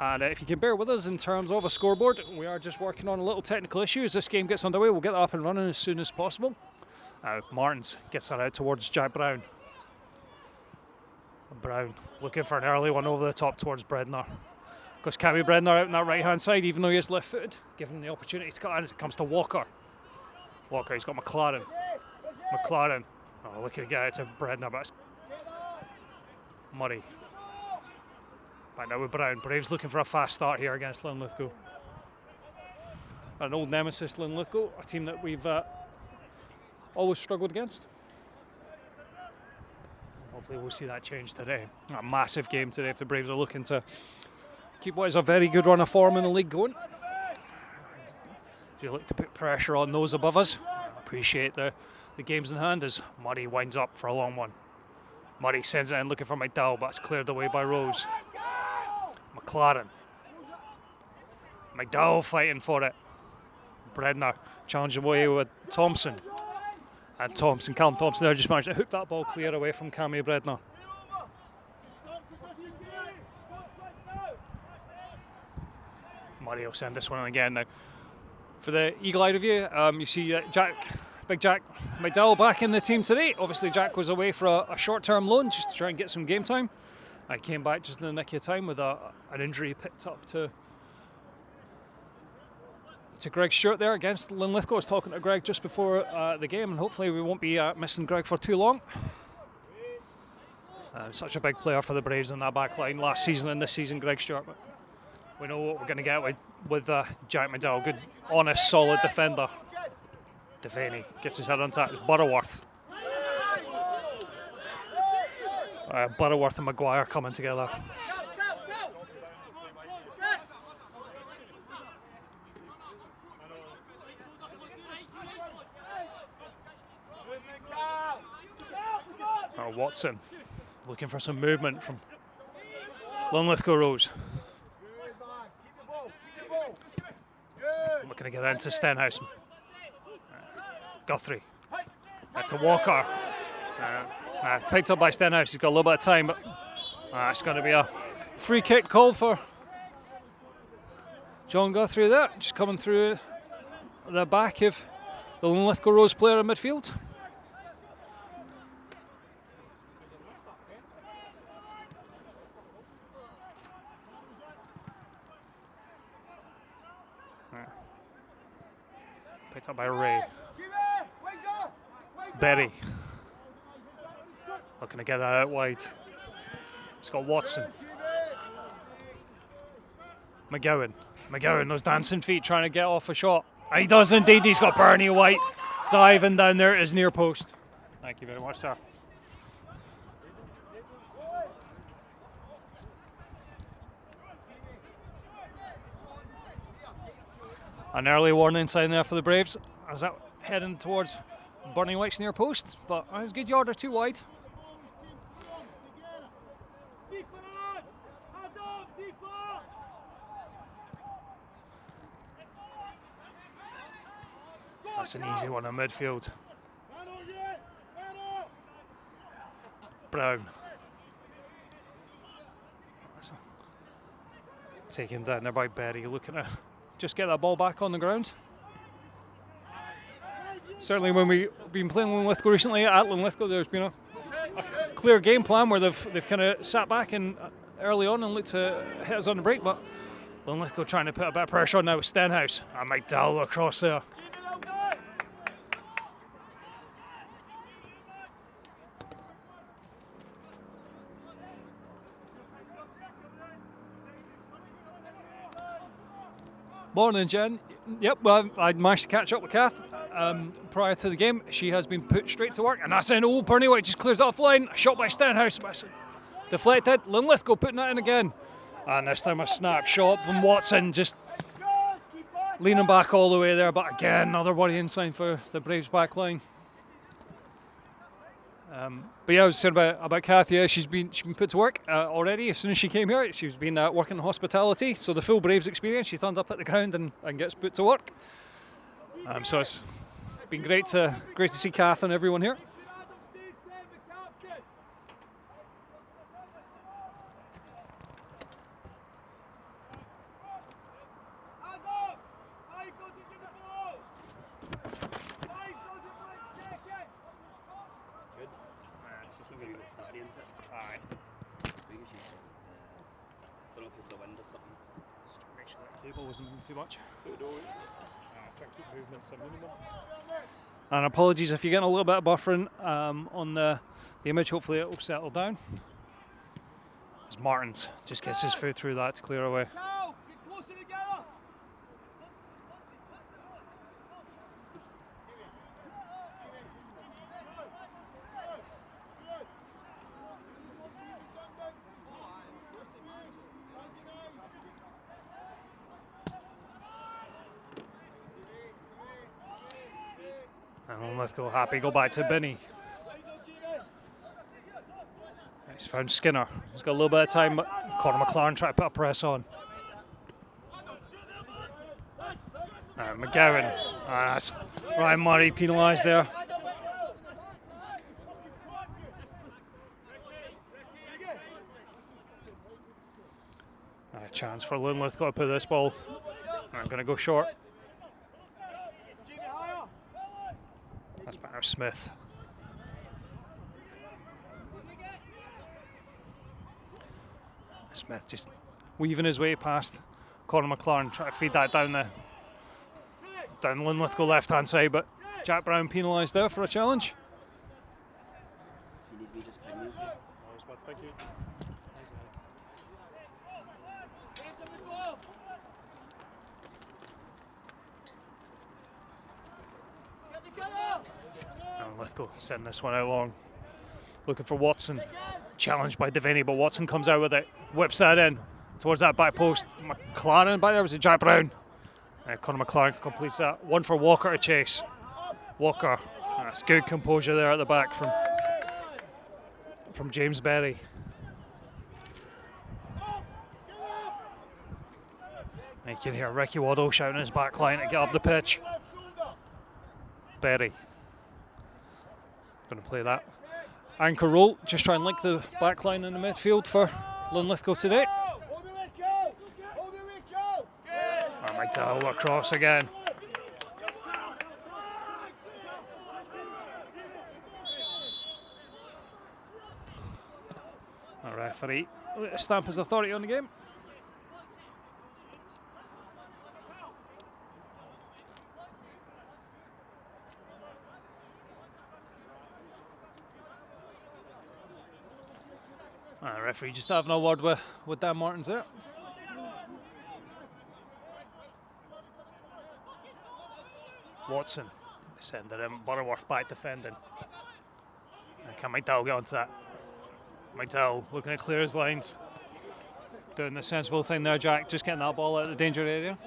And if you can bear with us in terms of a scoreboard, we are just working on a little technical issue as this game gets underway. We'll get that up and running as soon as possible. Martins gets that out towards Jack Brown. Brown looking for an early one over the top towards Brednar. Because Cammy Brednar out on that right hand side, even though he is left footed, given him the opportunity to cut in as it comes to Walker. Walker, he's got McLaren. McLaren, looking to get out to Brednar, but it's Murray. Back now with Brown. Braves looking for a fast start here against Linlithgow. An old nemesis, Linlithgow, a team that we've always struggled against. Hopefully we'll see that change today. A massive game today if the Braves are looking to keep what is a very good run of form in the league going. As you look to put pressure on those above us, appreciate the games in hand as Murray winds up for a long one. Murray sends it in looking for McDowell, but it's cleared away by Rose. McLaren. McDowell fighting for it. Brednar challenging away with Thompson. And Callum Thompson there just managed to hook that ball clear away from Cammy Brednar. Murray will send this one in again now. For the Eagle Eye review, you see Big Jack McDowell back in the team today. Obviously Jack was away for a short-term loan just to try and get some game time. I came back just in the nick of time with an injury picked up to Greg Stewart there against Linlithgow. I was talking to Greg just before the game, and hopefully we won't be missing Greg for too long. Such a big player for the Braves in that back line last season and this season, Greg Stewart. But we know what we're going to get with Jack McDowell. Good, honest, solid defender. Devaney gets his head on top. It's Butterworth. Butterworth and Maguire coming together. Watson looking for some movement from Linlithgow Rose. Looking to get into Stenhouse. Guthrie. Back to Walker. Picked up by Stenhouse. He's got a little bit of time, but it's going to be a free kick call for John Guthrie there. Just coming through the back of the Linlithgow Rose player in midfield. Picked up by Ray. Berry. Looking to get that out wide. It's got Watson. McGowan. McGowan, those dancing feet trying to get off a shot. He does indeed. He's got Bernie White diving down there at his near post. Thank you very much, sir. An early warning sign there for the Braves as that heading towards Bernie White's near post, but it was a good yard or two wide. That's an easy one in midfield. Brown. Taken down there by Berry, looking to just get that ball back on the ground. Certainly when we've been playing Linlithgow recently at Linlithgow, there's been a clear game plan where they've kind of sat back and early on and looked to hit us on the break, but Linlithgow trying to put a bit of pressure on now with Stenhouse. And McDowell across there. Morning, Jen. Yep, well, I managed to catch up with Kath prior to the game. She has been put straight to work, and that's in. Oh, Bernie White just clears that offline. A shot by Stenhouse, but deflected. Linlithgow putting that in again. And this time a snap shot from Watson, just leaning back all the way there. But again, another worrying sign for the Braves back line. But yeah, I was saying about Kath. Yeah, she's been put to work already. As soon as she came here, she's been working in hospitality. So the full Braves experience. She turned up at the ground and gets put to work. So it's been great to see Kath and everyone here. if it's the wind or something. Just to make sure that cable wasn't moving too much. Who knows? Try to keep movement to a minimum. And apologies if you're getting a little bit of buffering on the image. Hopefully it will settle down. As Martins just gets his foot through that to clear away. And Linlithgow happy, go back to Binney. He's found Skinner. He's got a little bit of time, but Conor McLaren trying to put a press on. McGowan. That's Ryan Murray penalised there. A chance for Linlithgow to put this ball. I'm going to go short. That's better Smith. Smith just weaving his way past Conor McLaren, trying to feed that down Linlithgow left hand side, but Jack Brown penalised there for a challenge. Thank you. And Lithgow sending this one out long, looking for Watson. Challenged by Devaney, but Watson comes out with it, whips that in towards that back post. McLaren back there, was it Jack Brown? Conor McLaren completes that. One for Walker to chase. Walker, that's good composure there at the back from James Berry. And you can hear Ricky Waddle shouting his back line to get up the pitch. Berry going to play that anchor role, just try and link the back line in the midfield for Linlithgow today. McDowell across again. A referee stamp his authority on the game. Referee just having a word with Dan Martins there. Watson send it in, Butterworth back defending. Can McDowell get onto that? McDowell looking to clear his lines. Doing the sensible thing there, Jack, just getting that ball out of the danger area.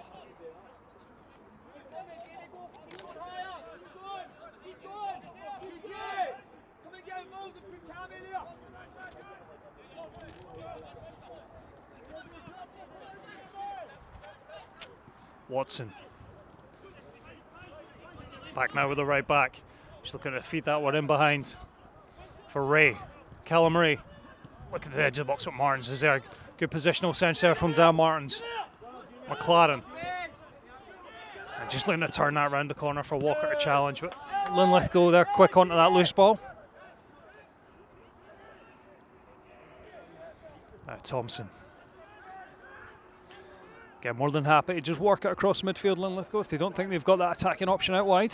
Watson. Back now with the right back. Just looking to feed that one in behind for Ray. Callum Ray. Looking at the edge of the box with Martins. Is there a good positional sense there from Dan Martins? McLaren. And just looking to turn that round the corner for Walker to challenge. But Linlithgow there quick onto that loose ball. Thompson. Again, more than happy to just work it across midfield, Linlithgow, if they don't think they've got that attacking option out wide.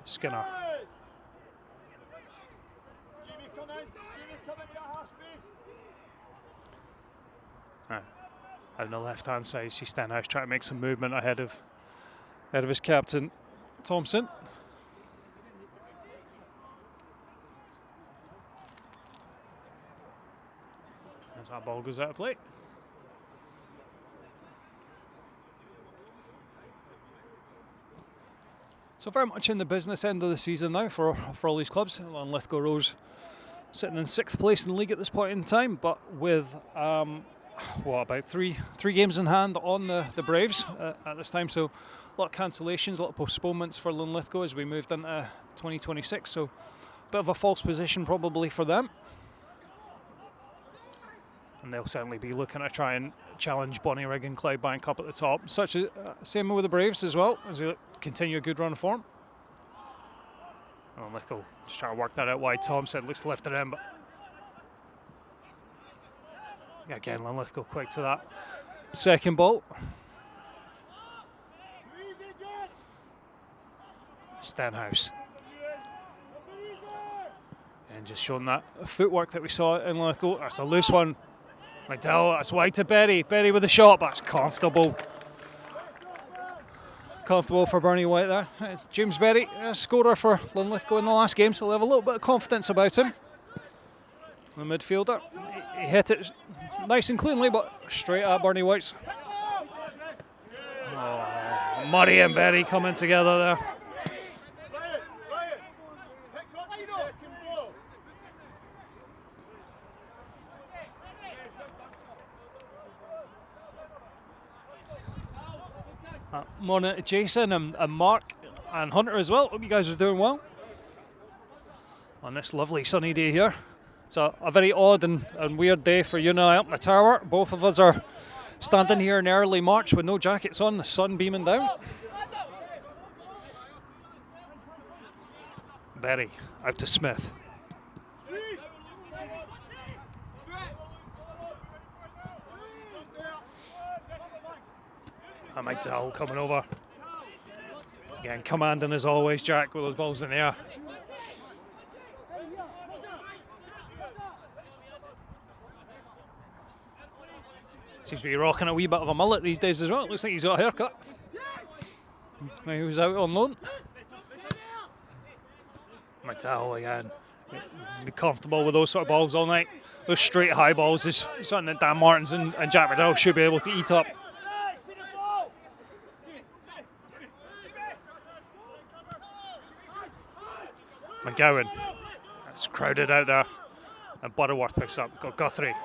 Skinner. Out on the left-hand side, you see Stenhouse trying to make some movement ahead of his captain, Thompson. As that ball goes out of play. So very much in the business end of the season now for all these clubs. Linlithgow Rose sitting in 6th place in the league at this point in time, but with about three games in hand on the Braves at this time. So a lot of cancellations, a lot of postponements for Linlithgow as we moved into 2026. So a bit of a false position probably for them. And they'll certainly be looking to try and challenge Bonnyrigg and Clydebank up at the top. Same with the Braves as well, as they continue a good run of form. Linlithgow just trying to work that out wide. Thompson looks to lift it in, but Again, Linlithgow quick to that second ball. Stenhouse. And just showing that footwork that we saw in Linlithgow. That's a loose one. McDowell, that's wide to Berry. Berry with the shot, but it's comfortable. Comfortable for Bernie White there. James Berry, a scorer for Linlithgow in the last game, so we'll have a little bit of confidence about him. The midfielder, he hit it nice and cleanly, but straight at Bernie White's. Oh, Murray and Berry coming together there. Morning to Jason and Mark and Hunter as well. Hope you guys are doing well on this lovely sunny day here. It's a very odd and weird day for you and I up in the tower. Both of us are standing here in early March with no jackets on, the sun beaming down. Berry out to Smith. And McDowell coming over. Again, commanding as always, Jack, with those balls in the air. Seems to be rocking a wee bit of a mullet these days as well. Looks like he's got a haircut. He was out on loan. McDowell again. Be comfortable with those sort of balls all night. Those straight high balls is something that Dan Martins and Jack McDowell should be able to eat up. McGowan, that's crowded out there, and Butterworth picks up. Got Guthrie,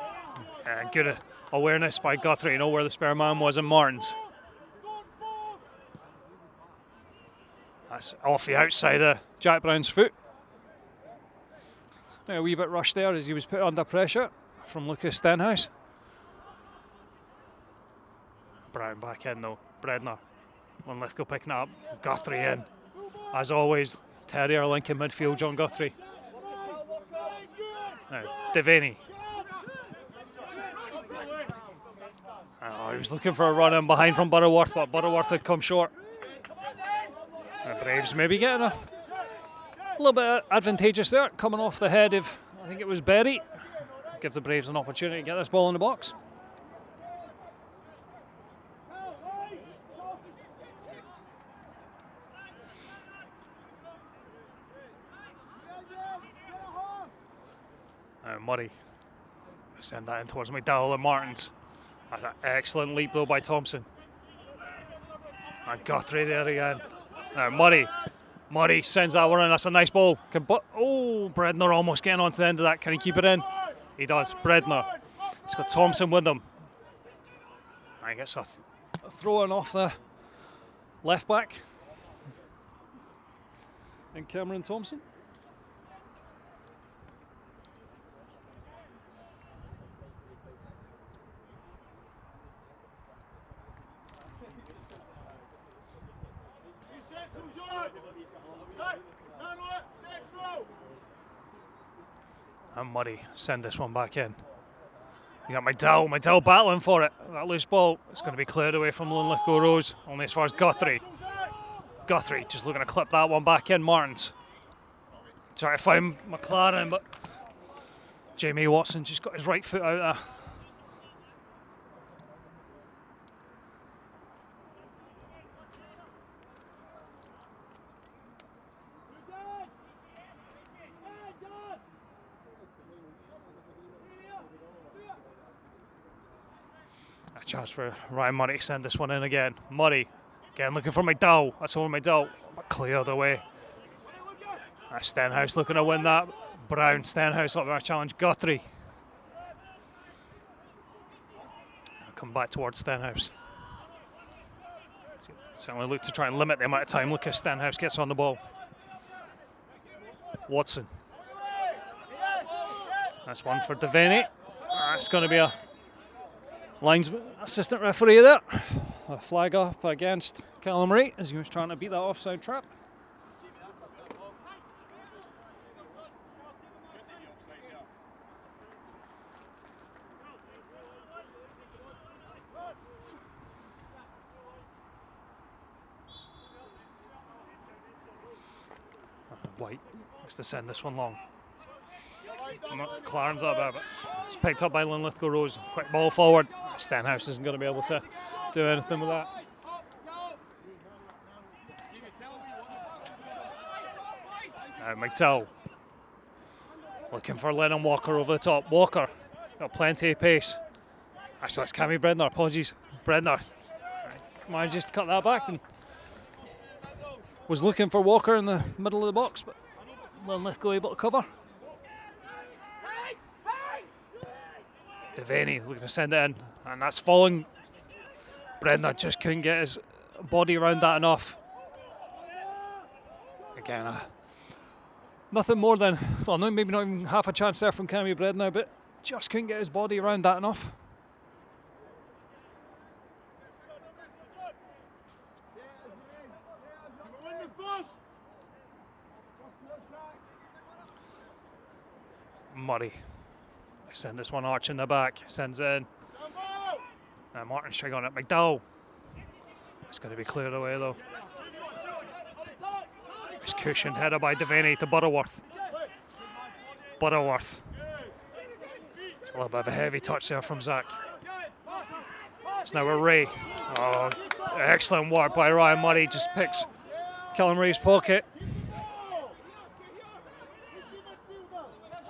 and good awareness by Guthrie, you know where the spare man was in Martins. That's off the outside of Jack Brown's foot. Now a wee bit rushed there as he was put under pressure from Lucas Stenhouse. Brown back in though, Bredner. Linlithgow picking it up, Guthrie in. As always, Terrier link in midfield, John Guthrie. Now, Devaney. Oh, he was looking for a run in behind from Butterworth, but Butterworth had come short. The Braves maybe getting a little bit advantageous there, coming off the head of, I think it was Berry. Give the Braves an opportunity to get this ball in the box. Murray. Send that in towards McDowell and Martins. That's an excellent leap though by Thompson. And Guthrie there again. Now Murray sends that one in. That's a nice ball. Bredner almost getting on to the end of that. Can he keep it in? He does. Bredner. He's got Thompson with him. I guess a throw in off the left back. And Cameron Thompson. And Murray send this one back in. You got McDowell battling for it. That loose ball is going to be cleared away from Linlithgow Rose, only as far as Guthrie. Guthrie just looking to clip that one back in. Martins trying to find McLaren, but Jamie Watson just got his right foot out there. Chance for Ryan Murray to send this one in again. Murray, again looking for McDowell. That's over McDowell, but cleared away. That's Stenhouse looking to win that. Brown, Stenhouse up there, challenge Guthrie. I'll come back towards Stenhouse. Certainly look to try and limit the amount of time Lucas Stenhouse gets on the ball. Watson. That's one for Devaney. That's going to be a linesman, assistant referee there. A flag up against Callum Wright as he was trying to beat that offside trap. White has to send this one long. McLaren's up there, but it's picked up by Linlithgow Rose. Quick ball forward. Stenhouse isn't going to be able to do anything with that. McDowell looking for Lennon Walker over the top. Walker got plenty of pace. Actually, that's Cammy Brednar. Apologies, Brednar manages to cut that back and was looking for Walker in the middle of the box, but Linlithgow able to cover. Devaney looking to send it in, and that's falling. Brednar just couldn't get his body around that enough. Again, nothing more than, well, no, maybe not even half a chance there from Cammy Brednar, but just couldn't get his body around that enough. Murray. Send this one arch in the back. Sends it in. Martin's trying on it. McDowell. It's going to be cleared away though. It's cushioned header by Devaney to Butterworth. Butterworth. It's a little bit of a heavy touch there from Zach. It's now with Ray. Oh, excellent work by Ryan Murray. Just picks Callum Ray's pocket.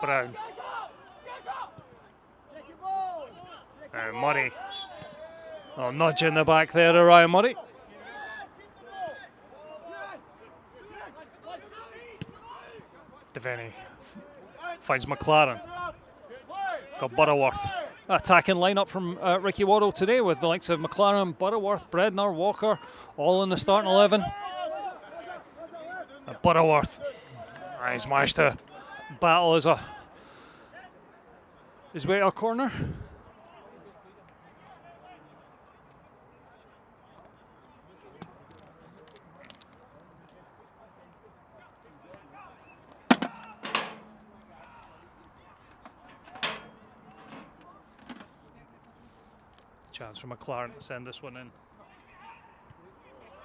Brown. Murray. Oh, nudge in the back there to Ryan Murray. Devaney finds McLaren. Got Butterworth. Attacking lineup from Ricky Waddle today with the likes of McLaren, Butterworth, Brednar, Walker, all in the starting 11. Butterworth. He's managed to battle his way to a corner. Chance for McLaren to send this one in.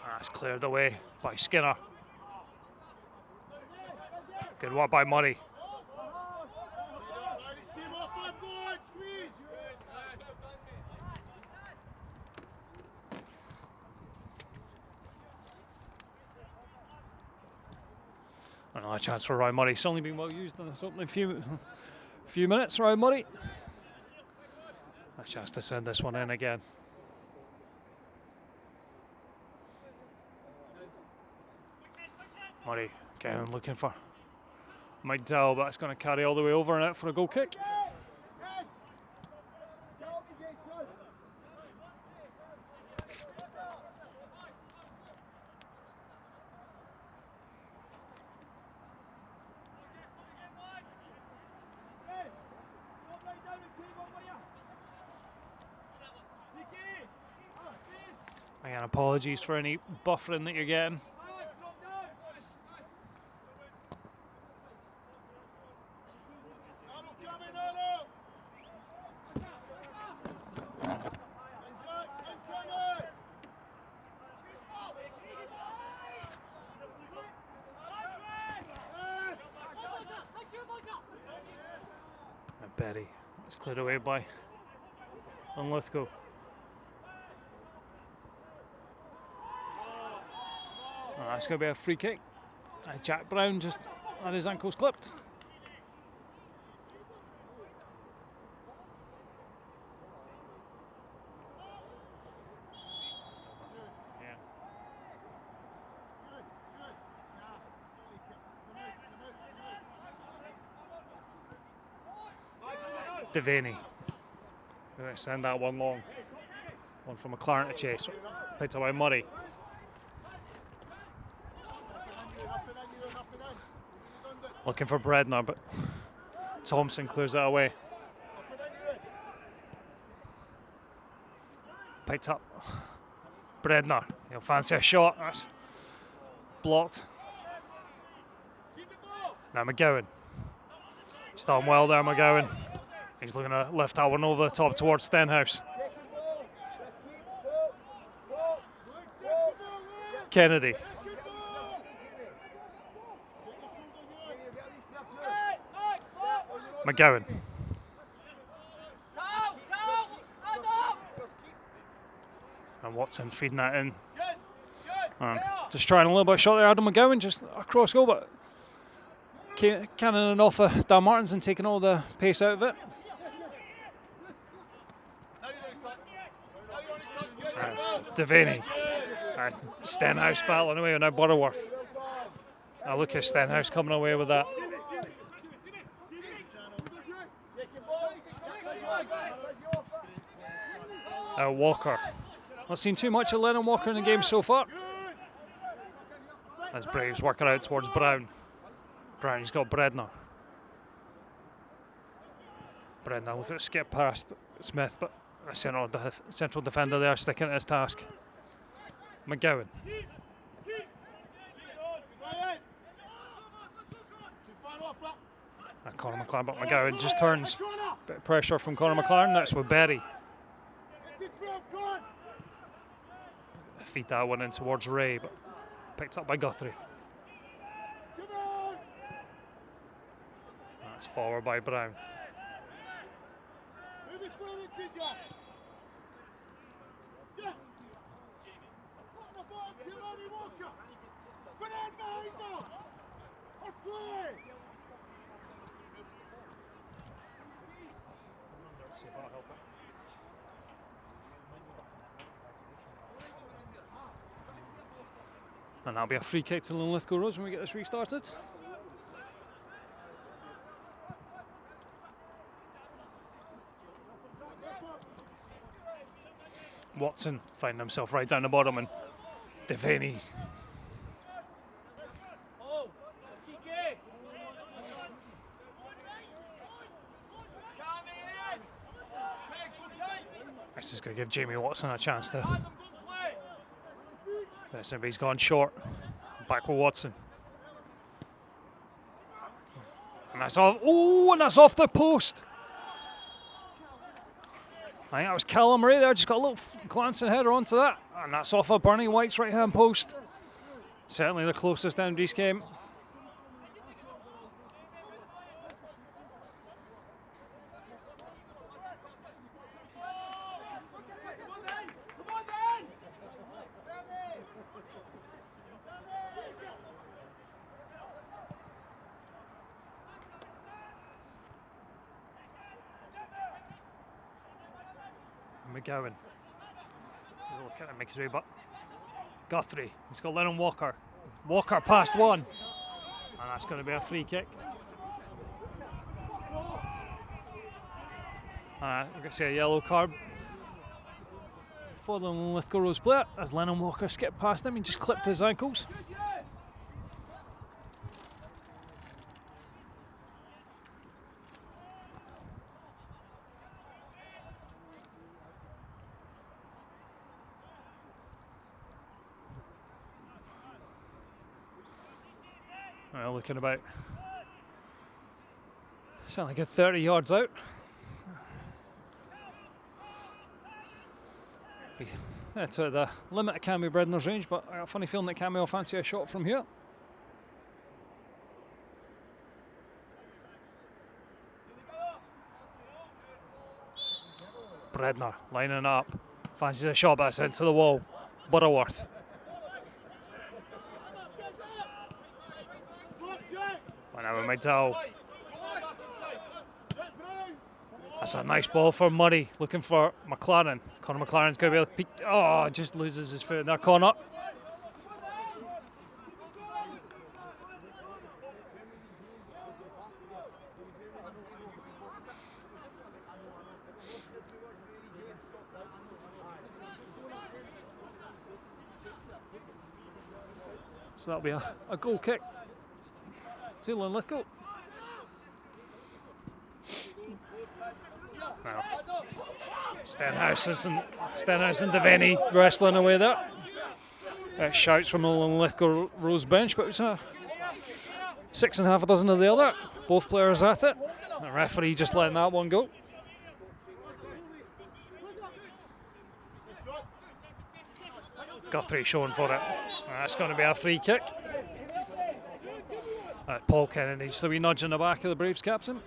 That's cleared away by Skinner. Good work by Murray. Another chance for Ryan Murray. It's only been well used in this opening few minutes, Ryan Murray. A chance to send this one in again. Murray again looking for McDowell, but it's going to carry all the way over and out for a goal kick. Again, apologies for any buffering that you're getting. Berry. It's cleared away by Linlithgow. That's going to be a free kick. Jack Brown just had his ankles clipped. Devaney. We're going to send that one long. One from McLaren to chase. Picked up by Murray. Looking for Brednar, but Thompson clears that away. Picked up Brednar. He'll fancy a shot. That's blocked. Now McGowan. Starting well there, McGowan. He's looking to lift that one over the top towards Stenhouse. Kennedy. McGowan. And Watson feeding that in. Just trying a little bit of shot there, Adam McGowan, just a cross goal, but cannoning off of Dan Martins and taking all the pace out of it. Devaney. Stenhouse battling away with now Butterworth. Now look at Stenhouse coming away with that. Walker. Not seen too much of Lennon Walker in the game so far. As Braves working out towards Brown. Brown's got Bredner. Bredner looking to skip past Smith, but the central defender there sticking to his task. McGowan. And Conor McLaren, but McGowan just turns. Bit of pressure from Conor McLaren. That's with Berry. Feed that one in towards Ray, but picked up by Guthrie. That's forward by Brown. See if that'll help it. And that'll be a free kick to Linlithgow Rose when we get this restarted. Watson finding himself right down the bottom, and Devaney. This is going to give Jamie Watson a chance to. He's gone short. Back with Watson. And that's off. Oh, and that's off the post. I think that was Callum Ray there. Just got a little glancing header onto that. And that's off of Bernie White's right hand post. Certainly the closest Downdies came. McGowan. Kind of makes his way, but Guthrie. He's got Lennon Walker. Walker past one. And that's going to be a free kick. We're going to see a yellow card for the Linlithgow Rose player as Lennon Walker skipped past him and just clipped his ankles. Well, looking about sound like a 30 yards out. That's at the limit of Cammy Bredner's range, but I got a funny feeling that Cammy will fancy a shot from here. Bredner lining up, fancies a shot, but it's into the wall. Butterworth. And now with McDowell. That's a nice ball for Murray, looking for McLaren. Conor McLaren's going to be able to peek. Oh, just loses his foot in that corner. So that'll be a goal kick to Linlithgow. Now, Stenhouse and Devaney wrestling away there. Shouts from the Linlithgow Rose bench, but it was a 6.5 dozen of the other. Both players at it. The referee just letting that one go. Guthrie showing for it. That's going to be a free kick. Paul Kennedy just a wee nudge in the back of the Braves captain.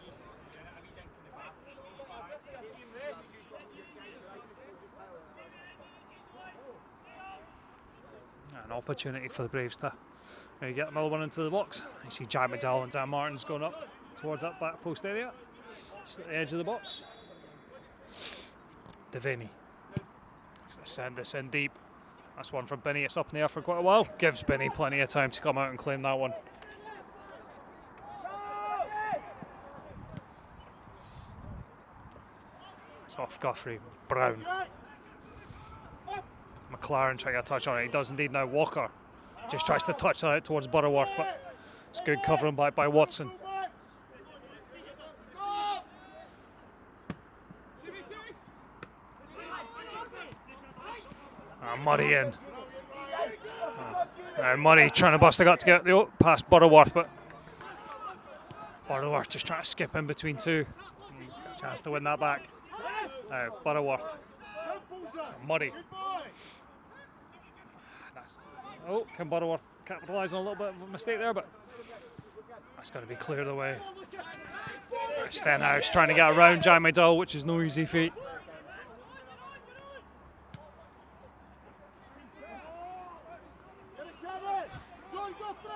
An opportunity for the Braves to maybe get another one into the box. You see Jack McDowell and Dan Martin's going up towards that back post area. Just at the edge of the box. Devaney. Send this in deep. That's one from Binney. It's up in the air for quite a while. Gives Binney plenty of time to come out and claim that one. It's off Guthrie. Brown. McLaren trying to get a touch on it. He does indeed now. Walker just tries to touch that out towards Butterworth, but it's good covering by Watson. Murray in. Murray trying to bust the gut to get past Butterworth, but Butterworth just trying to skip in between two. Chance to win that back. Butterworth. Murray. Can Butterworth capitalise on a little bit of a mistake there, but that's going to be cleared away. Stenhouse trying to get around Jack McDowell, which is no easy feat.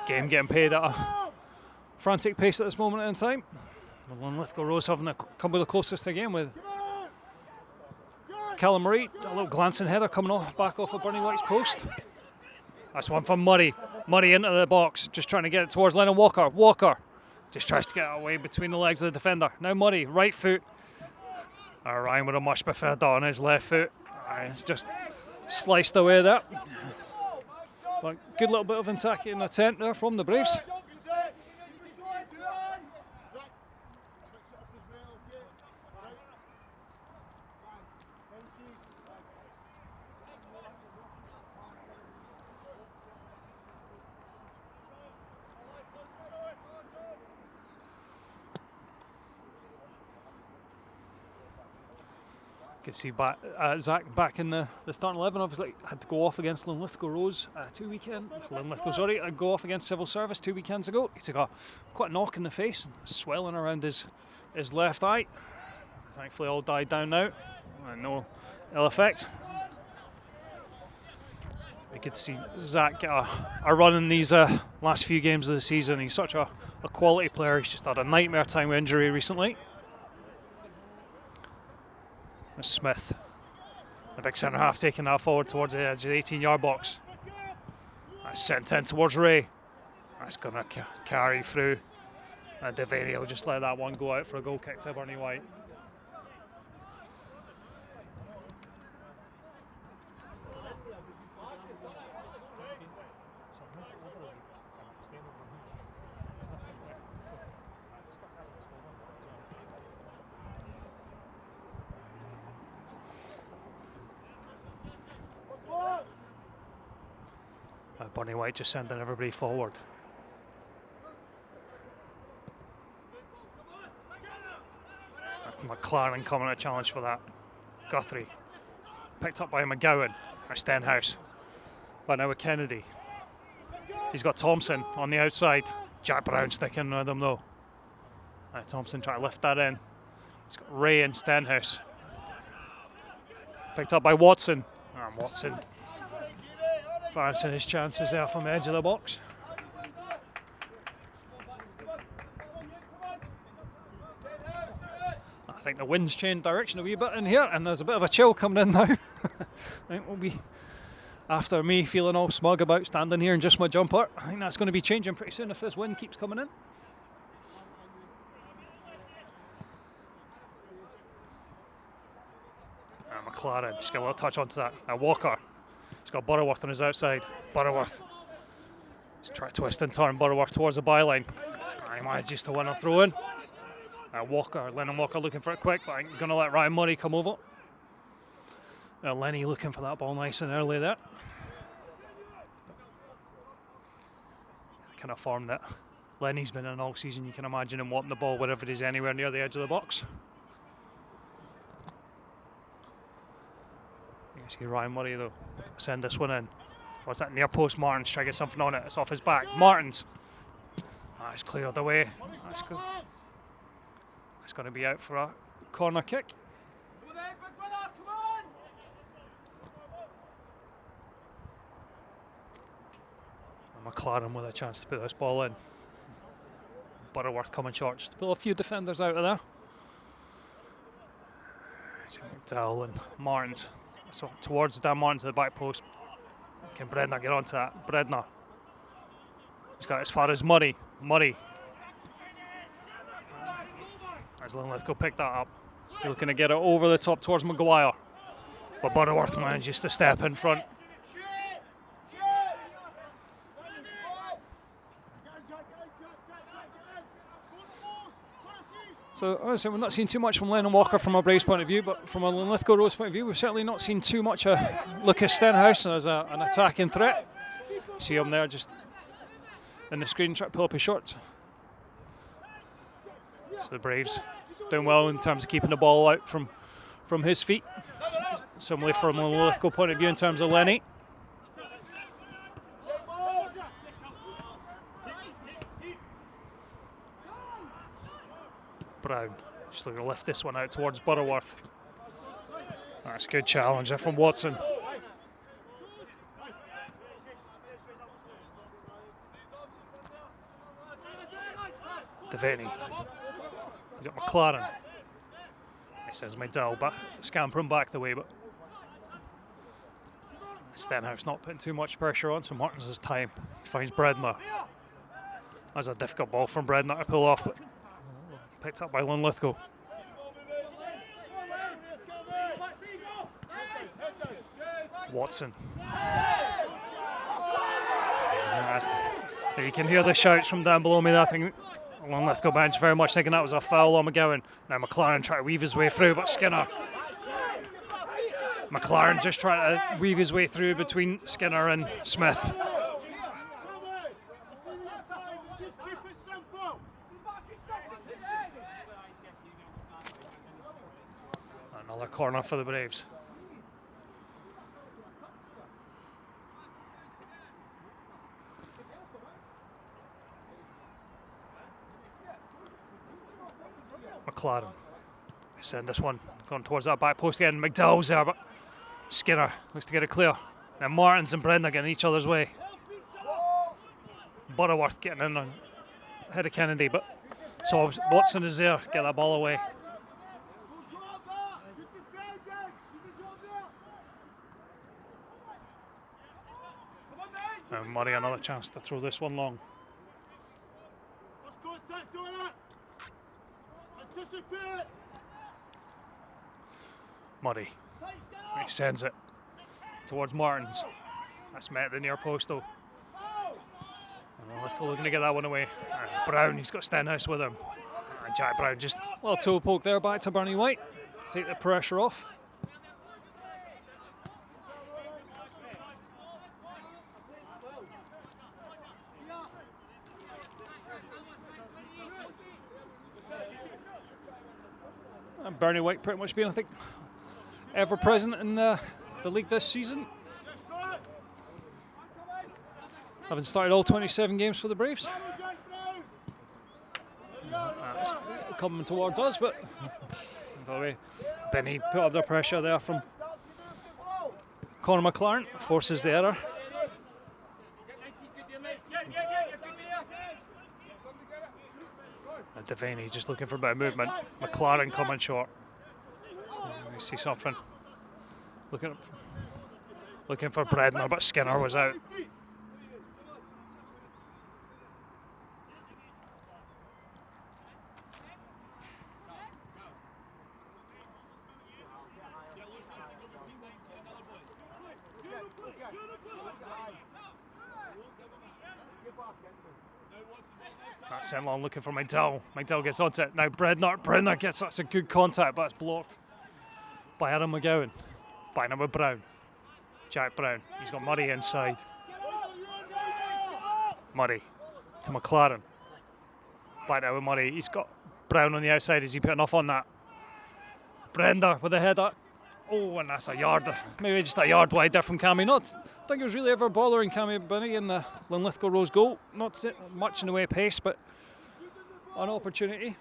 Game getting paid at a frantic pace at this moment in time. Linlithgow Rose having a couple of the closest again with Callum Murray. A little glancing header coming off back off of Bernie White's post. That's one from Murray. Murray into the box, just trying to get it towards Lennon Walker. Walker just tries to get away between the legs of the defender. Now Murray, right foot. Ryan would have much preferred that on his left foot. It's just sliced away there. But good little bit of attacking attempt there from the Braves. You can see Zach back in the starting 11. Obviously had to go off against Linlithgow Rose go off against Civil Service 2 weekends ago. He took quite a knock in the face, swelling around his left eye. Thankfully all died down now, no ill effect. We could see Zach get a run in these last few games of the season. He's such a quality player. He's just had a nightmare time with injury recently. Smith, the big centre half, taking that forward towards the edge of the 18-yard box. That's sent in towards Ray. That's going to carry through. And Devaney will just let that one go out for a goal kick to Bernie White. Bernie White just sending everybody forward. McLaren coming a challenge for that. Guthrie picked up by McGowan or Stenhouse. But now with Kennedy. He's got Thompson on the outside. Jack Brown sticking with him though. Thompson trying to lift that in. He's got Ray and Stenhouse. Picked up by Watson. And Watson fancying his chances there from the edge of the box. I think the wind's changed direction a wee bit in here, and there's a bit of a chill coming in now. I think we'll be, after me feeling all smug about standing here in just my jumper, I think that's going to be changing pretty soon if this wind keeps coming in. McLaren just get a little touch onto that. Walker. He's got Butterworth on his outside. Butterworth. He's trying to twist and turn Butterworth towards the byline. He manages to win a throw in. Lennon Walker looking for it quick, but I'm going to let Ryan Murray come over. Lenny looking for that ball nice and early there. Kind of form that Lenny's been in all season. You can imagine him wanting the ball wherever it is, anywhere near the edge of the box. You see Ryan Murray though, send this one in. What's that near post? Martins trying to get something on it. It's off his back. Martins. It's cleared away. That's good. It's going to be out for a corner kick. McLaren with a chance to put this ball in. Butterworth coming short, just to pull a few defenders out of there. McDowell and Martins. So towards Dan Martins at the back post. Can Bredner get onto that? Bredner. He's got as far as Murray. As Linlithgow picked that up. Looking to get it over the top towards Maguire. But Butterworth manages to step in front. So honestly, we're not seeing too much from Lennon Walker from a Braves point of view, but from a Linlithgow Rose point of view, we've certainly not seen too much of Lucas Stenhouse as an attacking threat. See him there just in the screen trying to pull up his shorts. So the Braves doing well in terms of keeping the ball out from his feet. Similarly from a Linlithgow point of view in terms of Lenny. Brown just looking to lift this one out towards Butterworth. That's a good challenge there from Watson. Devaney. He's got McLaren. He sends McDowell back, scampering back the way, but Stenhouse not putting too much pressure on, so Martins has time. He finds Bredner. That's a difficult ball from Bredner to pull off, but picked up by Linlithgow. Watson. You can hear the shouts from down below me there. I think Linlithgow bench very much thinking that was a foul on McGowan. Now McLaren trying to weave his way through, but Skinner. McLaren just trying to weave his way through between Skinner and Smith. Another corner for the Braves. McLaren. Send this one going towards that back post again. McDowell's there, but Skinner looks to get it clear. Now Martins and Brendan getting each other's way. Butterworth getting in on head of Kennedy, but so Watson is there. Get that ball away. And Murray another chance to throw this one long. Murray. He sends it towards Martins. That's met at the near post though. Linlithgow looking to get that one away. Brown, he's got Stenhouse with him. And Jack Brown just a little toe poke there back to Bernie White. Take the pressure off. And Bernie White pretty much being, I think, ever present in the league this season. Having started all 27 games for the Braves. It's coming towards us, but Benny put under pressure there from Conor McLaren, forces the error. And Devaney just looking for a bit of movement. McLaren coming short. We see something. Looking for Bredner, but Skinner was out. That's sent long looking for McDowell. McDowell gets onto it. Now Bredner gets, that's a good contact, but it's blocked by Adam McGowan. Back now with Brown. Jack Brown. He's got Murray inside. Murray to McLaren. Back now with Murray. He's got Brown on the outside. Is he put enough on that? Brender with the header. Oh, and that's a yard, maybe just a yard wide there from Cammy. Not, I think it was really ever bothering Cammy Binney in the Linlithgow Rose goal. Not much in the way of pace, but an opportunity.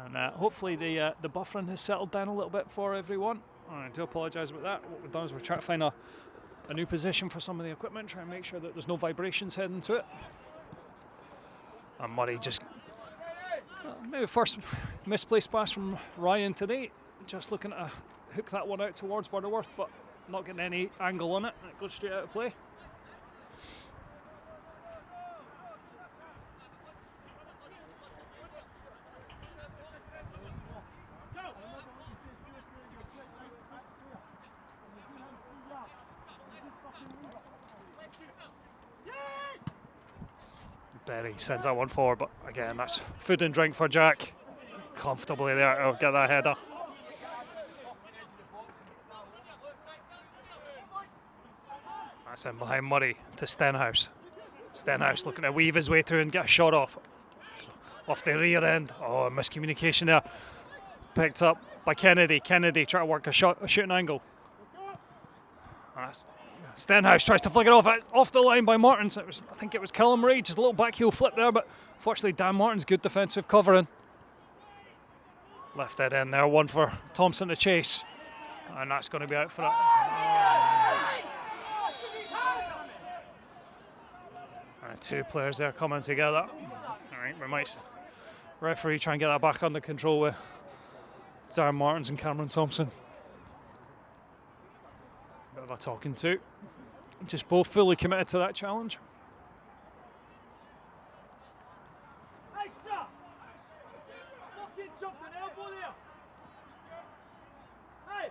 And hopefully the buffering has settled down a little bit for everyone. And I do apologise about that. What we've done is we're trying to find a new position for some of the equipment, try and make sure that there's no vibrations heading to it. And Murray just maybe first misplaced pass from Ryan today, just looking to hook that one out towards Butterworth, but not getting any angle on it, and it goes straight out of play. Berry sends that one forward, but again, that's food and drink for Jack. Comfortably there, he'll get that header. That's in behind Murray to Stenhouse. Stenhouse looking to weave his way through and get a shot off the rear end. Oh, miscommunication there. Picked up by Kennedy. Kennedy trying to work a shooting angle. Stenhouse tries to flick it off the line by Martins. I think it was Callum Ray, just a little back heel flip there, but fortunately Dan Martins, good defensive covering. Left it in there, one for Thompson to chase, and that's going to be out for it. Two players there coming together. All right, we might referee try and get that back under control with Dan Martins and Cameron Thompson. Bit of a talking to. Just both fully committed to that challenge. Hey, stop! Fucking jumped an elbow there! Hey!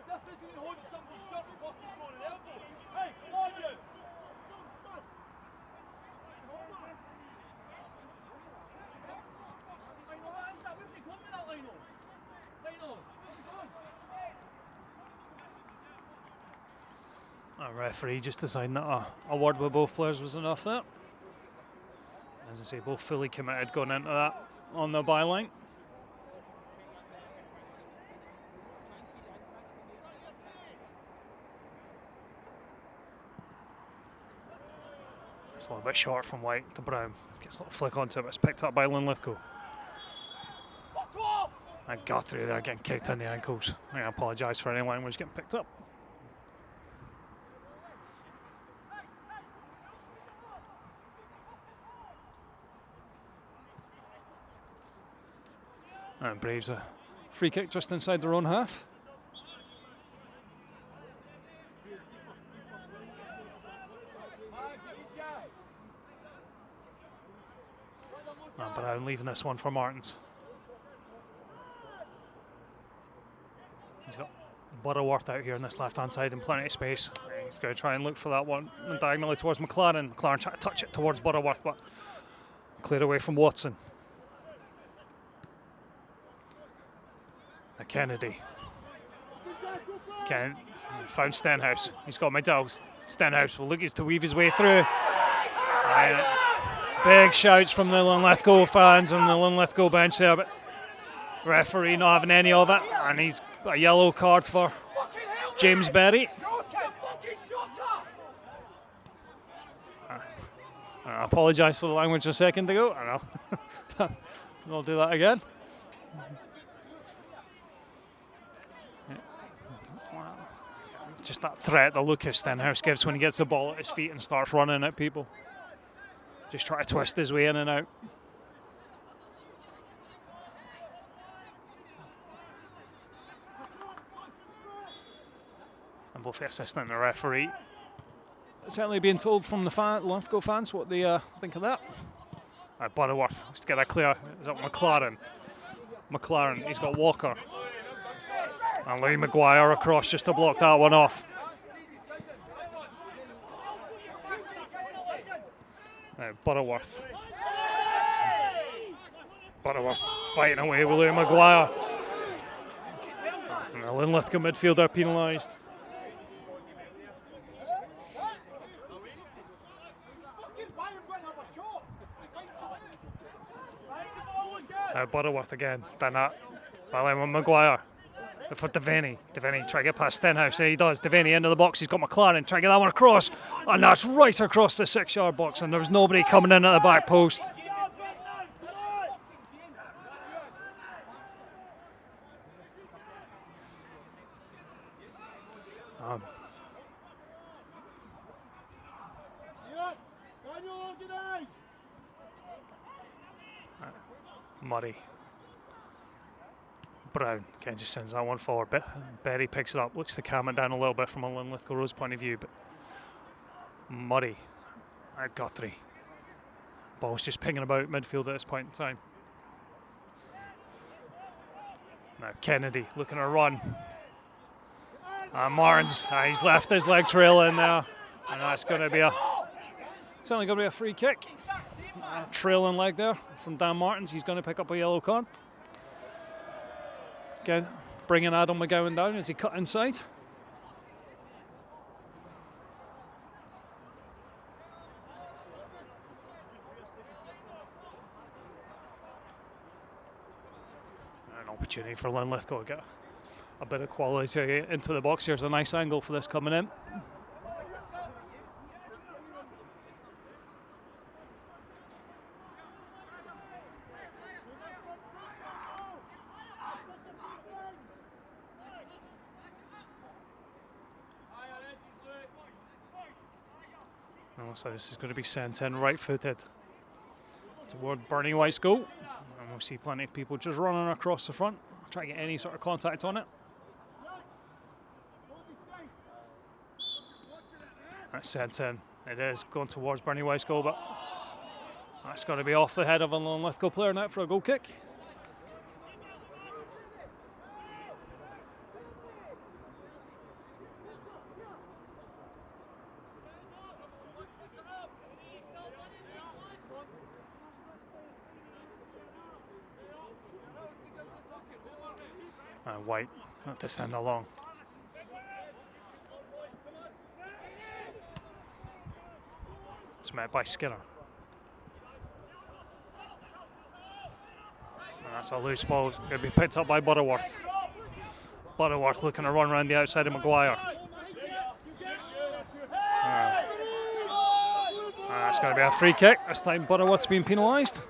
That's basically holding somebody's shot and fucking throwing an elbow. Hey, come on, you! Where's he going with that, Lino? Lino! A referee just deciding that a word with both players was enough there. As I say, both fully committed going into that on the byline. It's a little bit short from White to Brown. Gets a little flick onto it, but it's picked up by Linlithgow. And got through there, getting kicked in the ankles. I apologise for any language getting picked up. And Braves a free kick just inside their own half. And Brown leaving this one for Martins. He's got Butterworth out here on this left hand side in plenty of space. He's going to try and look for that one diagonally towards McLaren. McLaren trying to touch it towards Butterworth, but cleared away from Watson. Kennedy. Found Stenhouse. He's got McDowell. Stenhouse will look to weave his way through. Big shouts from the Linlithgow fans and the Linlithgow bench there, but referee not having any of it, and he's got a yellow card for James Berry. I apologise for the language a second ago. I know. I'll do that again. Just that threat that Lucas Stenhouse gives when he gets the ball at his feet and starts running at people. Just try to twist his way in and out. And both the assistant and the referee certainly being told from the Linlithgow fans what they think of that. Butterworth, let's get that clear. Is that McLaren? McLaren, he's got Walker. And Lee Maguire across just to block that one off. Now Butterworth. Butterworth fighting away with Lee Maguire. And the Linlithgow midfielder penalised. Butterworth again, done that by Lee Maguire. For Devaney. Devaney try to get past Stenhouse. There he does. Devaney into the box. He's got McLaren. Try to get that one across. And that's right across the 6-yard box. And there was nobody coming in at the back post. Murray. Brown, Ken just sends that one forward. Berry picks it up, looks to calm it down a little bit from a Linlithgow Rose point of view, but Murray at Guthrie. Ball's just pinging about midfield at this point in time. Now Kennedy looking to run. Marnes, he's left his leg trail in there, and that's going to be it's only going to be a free kick. Trailing leg there from Dan Martins. He's going to pick up a yellow card. Again, bringing Adam McGowan down as he cut inside. An opportunity for Linlithgow to get a bit of quality into the box. Here's a nice angle for this coming in. So this is going to be sent in right-footed toward Bernie White's goal, and we'll see plenty of people just running across the front, try to get any sort of contact on it. That's sent in. It is going towards Bernie White's goal, but that's going to be off the head of a Linlithgow player now for a goal kick. White, not to send along. It's met by Skinner. And that's a loose ball. It's going to be picked up by Butterworth. Butterworth looking to run around the outside of Maguire. That's going to be a free kick. This time Butterworth's been penalised.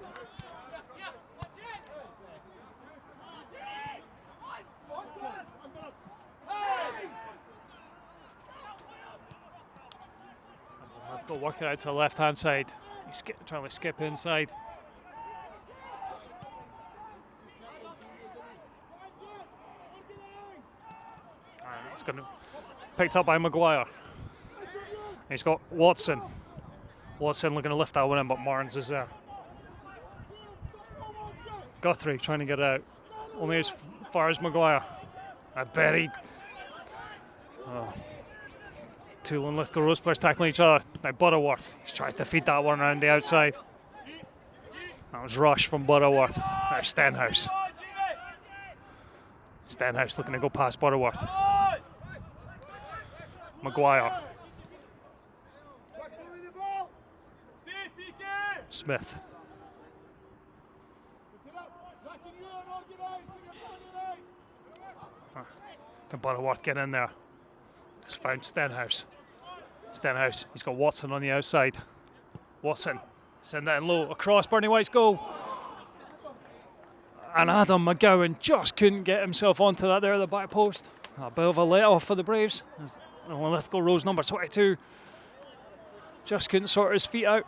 Working out to the left-hand side. He's trying to skip inside. And it's going to picked up by Maguire. He's got Watson. Watson looking to lift that one in, but Marnes is there. Guthrie trying to get out. Only as far as Maguire. Buried. Two Linlithgow Rose players tackling each other. Now Butterworth, he's trying to feed that one around the outside. That was rush from Butterworth. Now Stenhouse. Stenhouse looking to go past Butterworth. Maguire. Smith. Can Butterworth get in there? It's found Stenhouse. Stenhouse, he's got Watson on the outside. Watson, send that in low, across Bernie White's goal. And Adam McGowan just couldn't get himself onto that there at the back post. A bit of a let-off for the Braves. Linlithgow Rose number 22 just couldn't sort his feet out.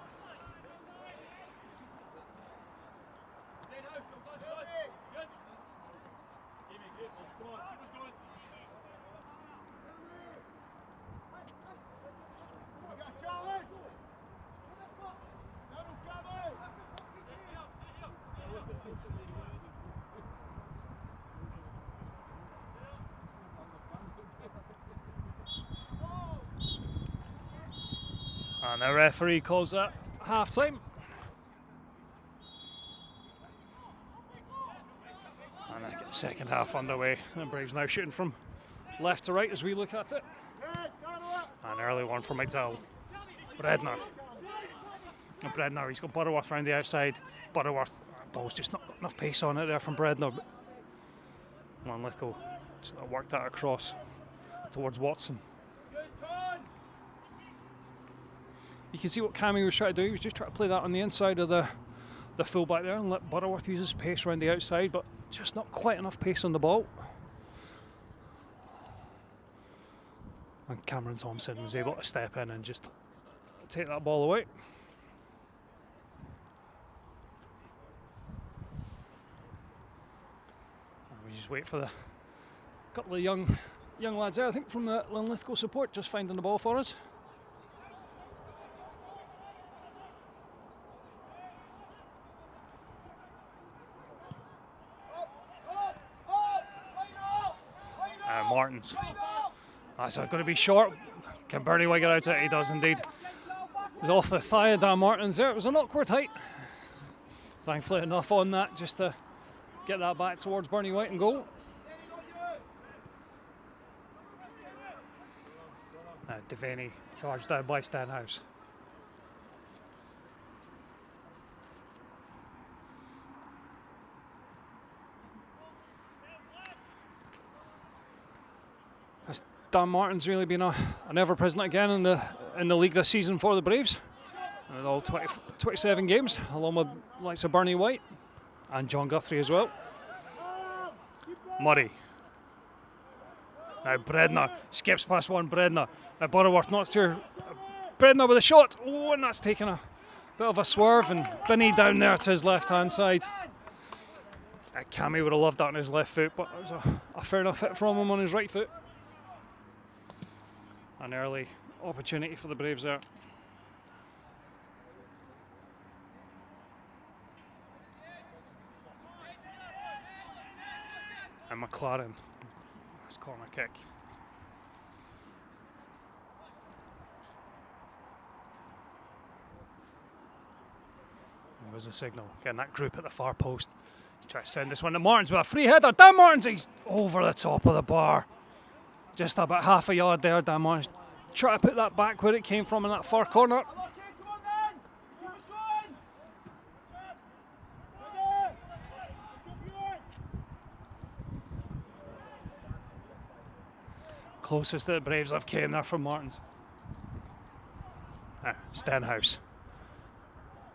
And the referee calls that half time. And I get the second half underway. The Braves now shooting from left to right as we look at it. An early one for McDowell. Bredner. And Bredner, he's got Butterworth around the outside. Butterworth, ball's just not got enough pace on it there from Bredner. Linlithgow just worked that across towards Watson. You can see what Cammy was trying to do. He was just trying to play that on the inside of the fullback there and let Butterworth use his pace around the outside, but just not quite enough pace on the ball. And Cameron Thompson was able to step in and just take that ball away. And we just wait for the couple of young lads there, I think from the Linlithgow support, just finding the ball for us. Martins. That's going to be short. Can Bernie White get out of it? He does indeed. It was off the thigh of Dan Martins there. It was an awkward height. Thankfully enough on that just to get that back towards Bernie White and goal. Devaney charged down by Stenhouse. Has Dan Martin's really been an ever-present again in the league this season for the Braves? In all 27 games, along with likes of Bernie White and John Guthrie as well. Murray. Now Bredner skips past one. Bredner. Now Butterworth not sure. Bredner with a shot. Oh, and that's taken a bit of a swerve, and Binney down there to his left-hand side. Cammy would have loved that on his left foot, but it was a fair enough hit from him on his right foot. An early opportunity for the Braves there. And McLaren. Nice corner kick. There was a signal. Again, that group at the far post. He's trying to send this one to Martins with a free header. Dan Martins, he's over the top of the bar. Just about half a yard there, Dan Martins. Try to put that back where it came from in that far corner. Closest that the Braves have came there from Martins. Stenhouse.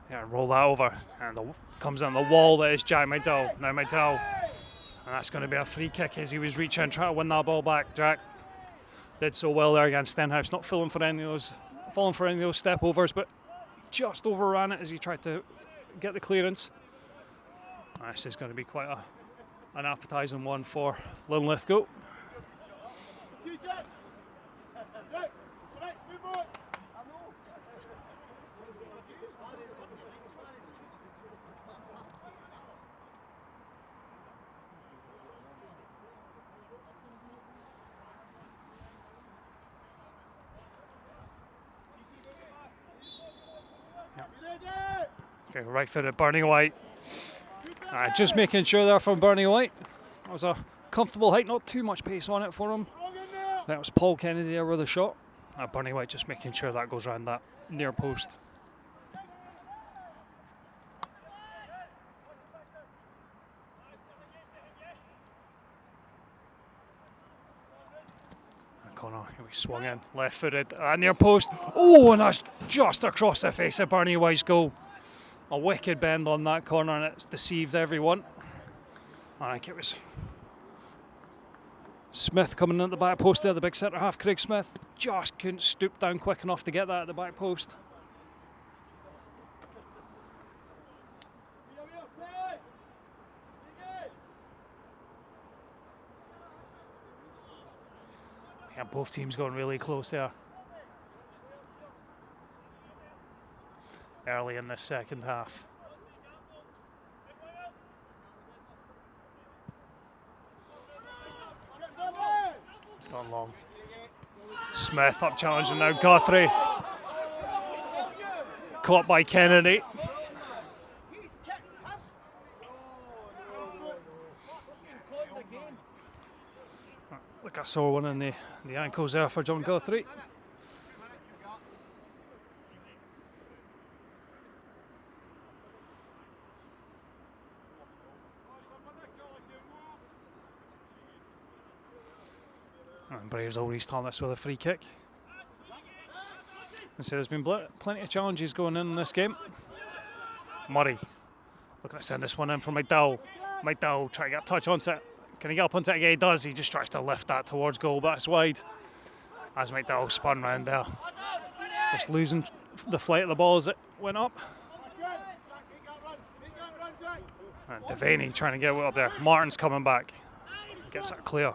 Yeah, roll that over. And comes on the wall that is Jack McDowell. Now McDowell. And that's going to be a free kick as he was reaching, trying to win that ball back. Jack did so well there against Stenhouse, not falling for any of those step overs, but just overran it as he tried to get the clearance. This is going to be quite an appetising one for Linlithgow. Okay, right footed Bernie White. Just making sure there from Bernie White. That was a comfortable height, not too much pace on it for him. That was Paul Kennedy there with a shot. Bernie White just making sure that goes around that near post. Connor, he swung in, left footed, near post. Oh, and that's just across the face of Bernie White's goal. A wicked bend on that corner, and it's deceived everyone. I think it was Smith coming in at the back post there, the big centre half, Craig Smith. Just couldn't stoop down quick enough to get that at the back post. Yeah, both teams going really close there. Early in the second half. It's gone long. Smith up challenging now. Guthrie. Caught by Kennedy. Look, I saw one in the ankles there for John Guthrie. And Braves will restart this with a free kick. And so there's been plenty of challenges going in this game. Murray looking to send this one in for McDowell. McDowell trying to get a touch onto it. Can he get up onto it again? He does. He just tries to lift that towards goal, but it's wide. As McDowell spun round there. Just losing the flight of the ball as it went up. And Devaney trying to get up there. Martin's coming back. Gets that clear.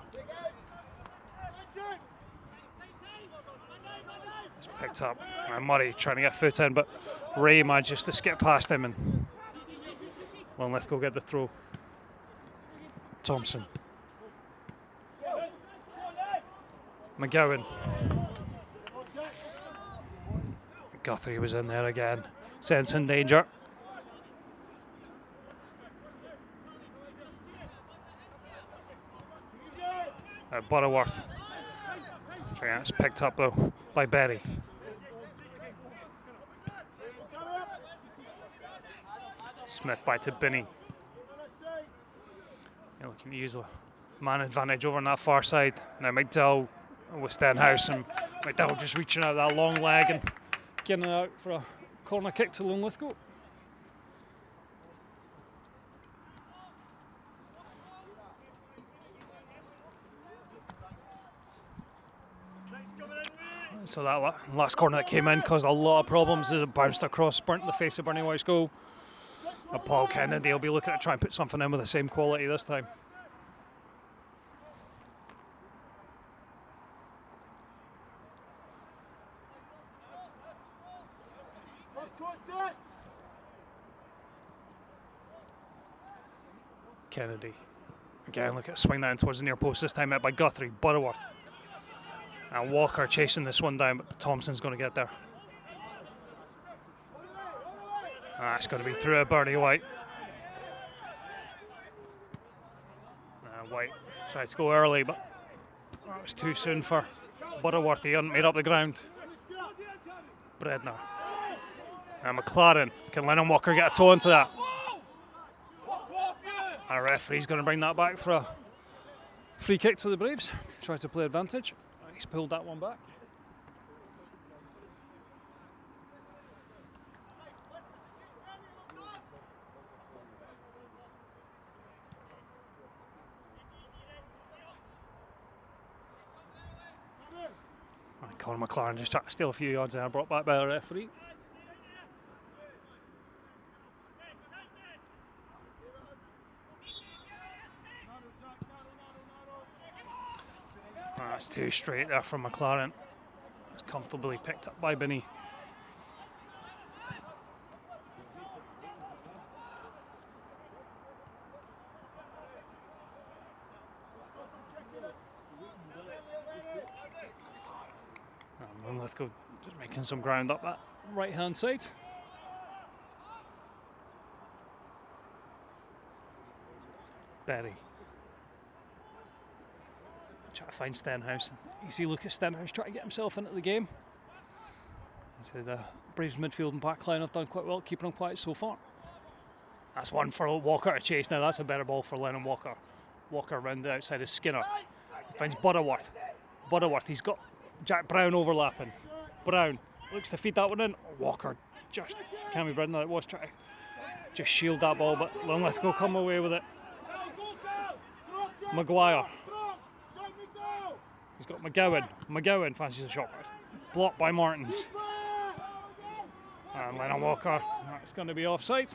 It's picked up. And Murray trying to get a foot in, but Ray manages to skip past him and Linlithgow get the throw. Thompson. McGowan. Guthrie was in there again. Sensing danger. Butterworth. It's picked up though by Berry. Smith back to Binney. Looking to use a man advantage over on that far side. Now McDowell with Stenhouse, and McDowell just reaching out that long leg and getting it out for a corner kick to Linlithgow. So that last corner that came in caused a lot of problems. It bounced across, burnt the face of Bernie White's goal. And Paul Kennedy will be looking to try and put something in with the same quality this time. Kennedy. Again, look at swing that in towards the near post, this time out by Guthrie. Butterworth. And Walker chasing this one down, but Thompson's going to get there. It's going to be through a Bernie White. White tried to go early, but that was too soon for Butterworth. He hadn't made up the ground. Bredner. And McLaren. Can Lennon Walker get a toe into that? Our referee's going to bring that back for a free kick to the Braves. Try to play advantage. He's pulled that one back. Conor McLaren just tried to steal a few yards there, brought back by the referee. That's too straight there from McLaren. It's comfortably picked up by Binney. Linlithgow just making some ground up that right hand side. Berry. Try to find Stenhouse. You see Lucas Stenhouse trying to get himself into the game. So the Braves midfield and back line have done quite well, keeping him quiet so far. That's one for Walker to chase. Now that's a better ball for Lennon Walker. Walker round the outside of Skinner. He finds Butterworth. Butterworth, he's got Jack Brown overlapping. Brown looks to feed that one in. Walker just can't be Brendan. It was trying to just shield that ball, but Linlithgow come away with it. Maguire. He's got McGowan. McGowan fancies the shot. Blocked by Martins. And Lennon Walker. That's going to be offside.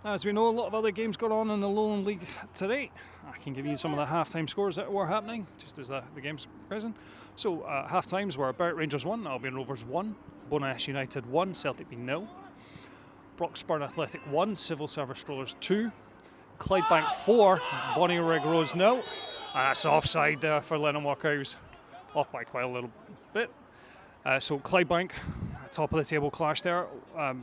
As we know, a lot of other games going on in the Lowland League today. I can give you some of the half-time scores that were happening, just as the game's present. So, half-times were Barrett Rangers 1, Albion Rovers 1, Bonash United 1, Celtic B 0, Broxburn Athletic 1, Civil Service Strollers 2, Clydebank 4, Bonnie Rig Rose 0, and that's offside for Lennon Walker. He was off by quite a little bit. So Clydebank, top of the table clash there,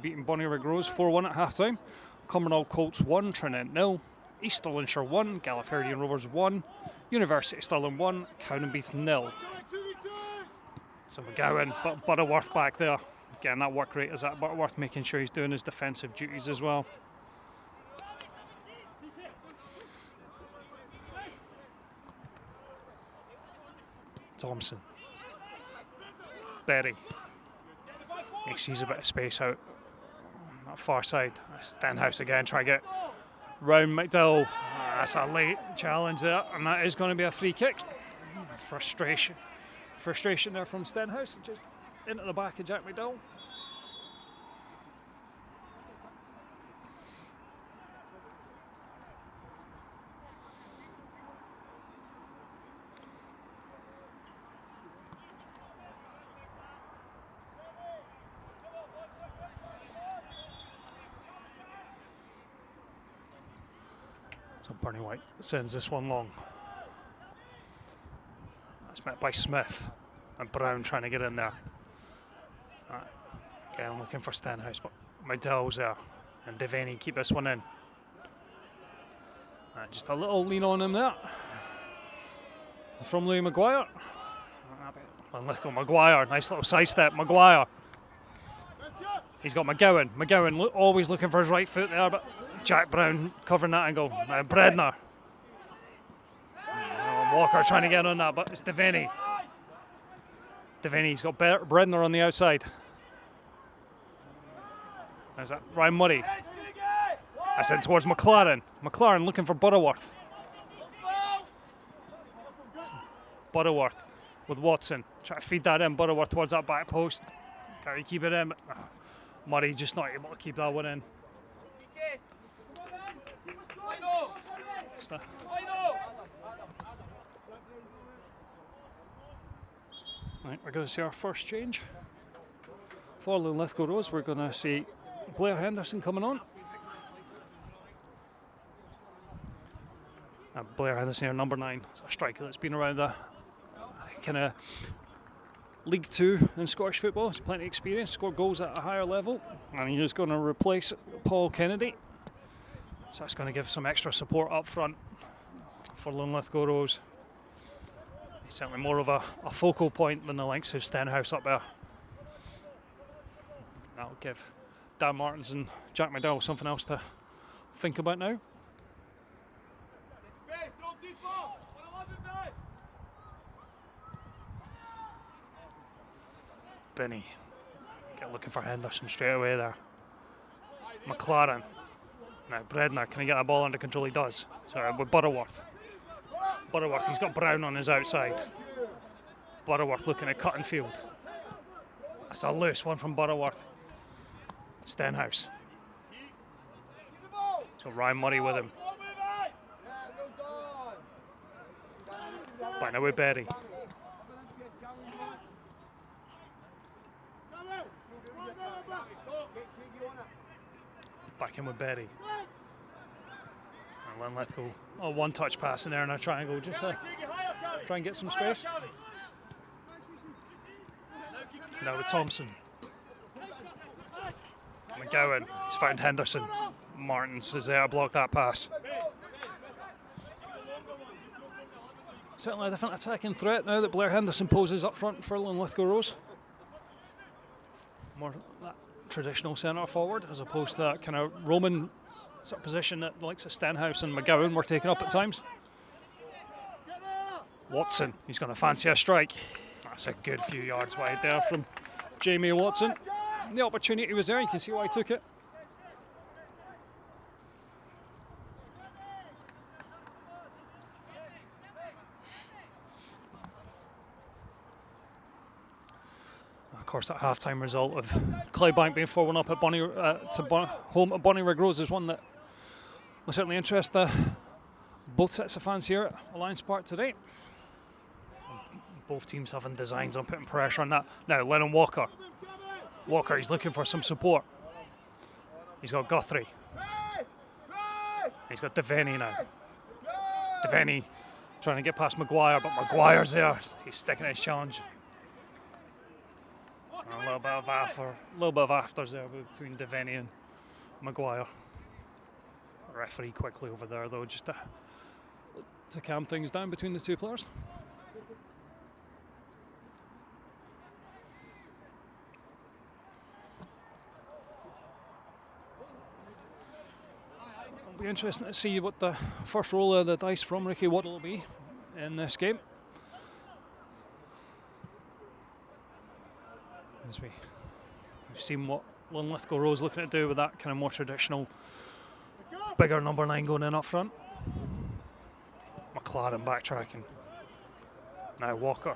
beating Bonnie Rig Rose 4-1 at half-time. Cumbernauld Colts 1, Trinent 0, East Stirlingshire 1, Gallifreyan Rovers 1, University Stirling 1, Cownbeath 0. So McGowan, but Butterworth back there. Again, that work rate is at Butterworth, making sure he's doing his defensive duties as well. Thompson. Berry. He sees a bit of space out. That far side. Stenhouse again, try to get round McDowell. That's a late challenge there, and that is going to be a free kick. Frustration there from Stenhouse, just into the back of Jack McDowell. So Bernie White sends this one long. That's met by Smith and Brown trying to get in there. Again, looking for Stenhouse, but McDowell's there. And Devaney keep this one in. Just a little lean on him there. From Louis Maguire. Linlithgow, Maguire, nice little sidestep, Maguire. He's got McGowan. McGowan always looking for his right foot there, but Jack Brown covering that angle. Bredner. Walker trying to get on that, but it's Devaney. Devaney's got Bredner on the outside. There's that Ryan Murray. That's in towards McLaren. McLaren looking for Butterworth. Butterworth with Watson. Try to feed that in. Butterworth towards that back post. Can he keep it in? Murray just not able to keep that one in. Right, we're going to see our first change. For Linlithgow Rose, we're going to see Blair Henderson coming on. Blair Henderson here, number 9. It's a striker that's been around the kind of League 2 in Scottish football. He's plenty of experience, scored goals at a higher level, and he is going to replace Paul Kennedy. So that's going to give some extra support up front for Linlithgow Rose. He's certainly more of a focal point than the likes of Stenhouse up there. That'll give Dan Martins and Jack McDowell something else to think about now. Benny looking for Henderson straight away there. McLaren. Now Bredner, can he get that ball under control? He does. Sorry, with Butterworth. Butterworth, he's got Brown on his outside. Butterworth looking at cut and field. That's a loose one from Butterworth. Stenhouse. So Ryan Murray with him. Back now with Berry. Back in with Berry. And Linlithgow. Oh, one touch pass in there in a triangle just to try and get some space. Now with Thompson. McGowan. He's found Henderson. Martins is there to block that pass. Certainly a different attacking threat now that Blair Henderson poses up front for Linlithgow Rose. More that traditional centre forward as opposed to that kind of Roman sort of position that the likes of Stenhouse and McGowan were taking up at times. Watson, he's going to fancy a strike. That's a good few yards wide there from Jamie Watson. The opportunity was there, you can see why he took it. Of course, that half-time result of Clydebank being 4-1 up at home at Bonnyrigg Rose is one that will certainly interest both sets of fans here at Alliance Park today. Both teams having designs on putting pressure on that. Now, Lennon Walker. Walker, he's looking for some support. He's got Guthrie. He's got Devaney now. Devaney trying to get past Maguire, but Maguire's there. He's sticking his challenge. A little bit of afters there between Devaney and Maguire. A referee quickly over there though, just to calm things down between the two players. It'll be interesting to see what the first roll of the dice from Ricky Waddle will be in this game. As we've seen what Linlithgow Rose looking to do with that kind of more traditional bigger number 9 going in up front. McLaren backtracking. Now Walker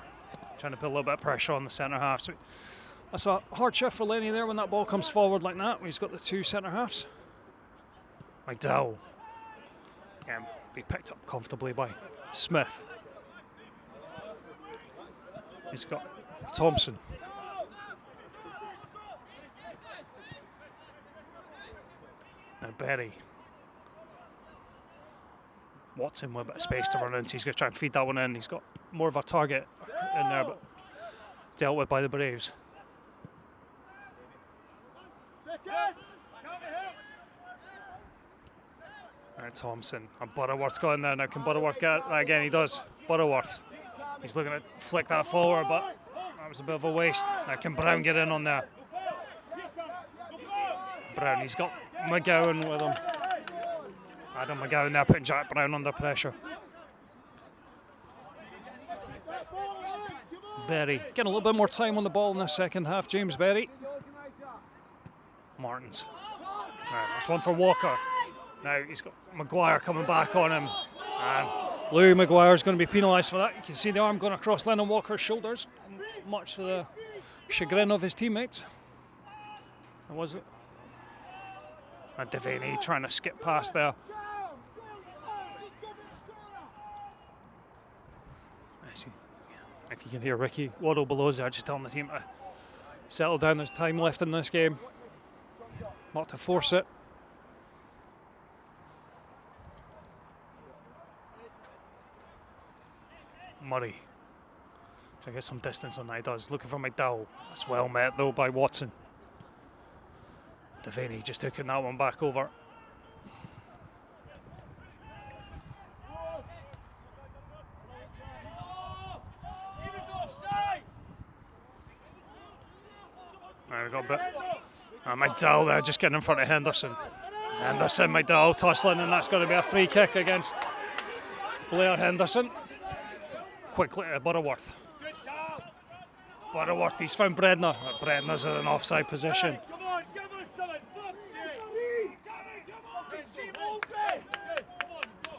trying to put a little bit of pressure on the centre half. So that's a hard shift for Lenny there when that ball comes forward like that, when he's got the 2 centre halves. McDowell. Again, be picked up comfortably by Smith. He's got Thompson. Now Berry. Watson with a bit of space to run into. He's going to try and feed that one in. He's got more of a target in there, but dealt with by the Braves. Now Thompson. And Butterworth's got in there. Now can Butterworth get that again? He does. Butterworth. He's looking to flick that forward, but that was a bit of a waste. Now can Brown get in on there? Brown, he's got McGowan with him. Adam McGowan there putting Jack Brown under pressure. Berry getting a little bit more time on the ball in the second half. James Berry. Martins. Right, that's one for Walker. Now he's got Maguire coming back on him. And Louis Maguire's going to be penalised for that. You can see the arm going across Lennon Walker's shoulders, much to the chagrin of his teammates. And was it? And Devaney trying to skip past there. If you can hear Ricky Waddle below there, just telling the team to settle down. There's time left in this game, not to force it. Murray trying to get some distance on that. He does. Looking for McDowell. That's well met though by Watson. Devaney just hooking that one back over. Right, we got a bit. McDowell there just getting in front of Henderson. Henderson, McDowell tussling, and that's going to be a free kick against Blair Henderson. Quickly to Butterworth. Butterworth, he's found Bredner. Bredner's in an offside position.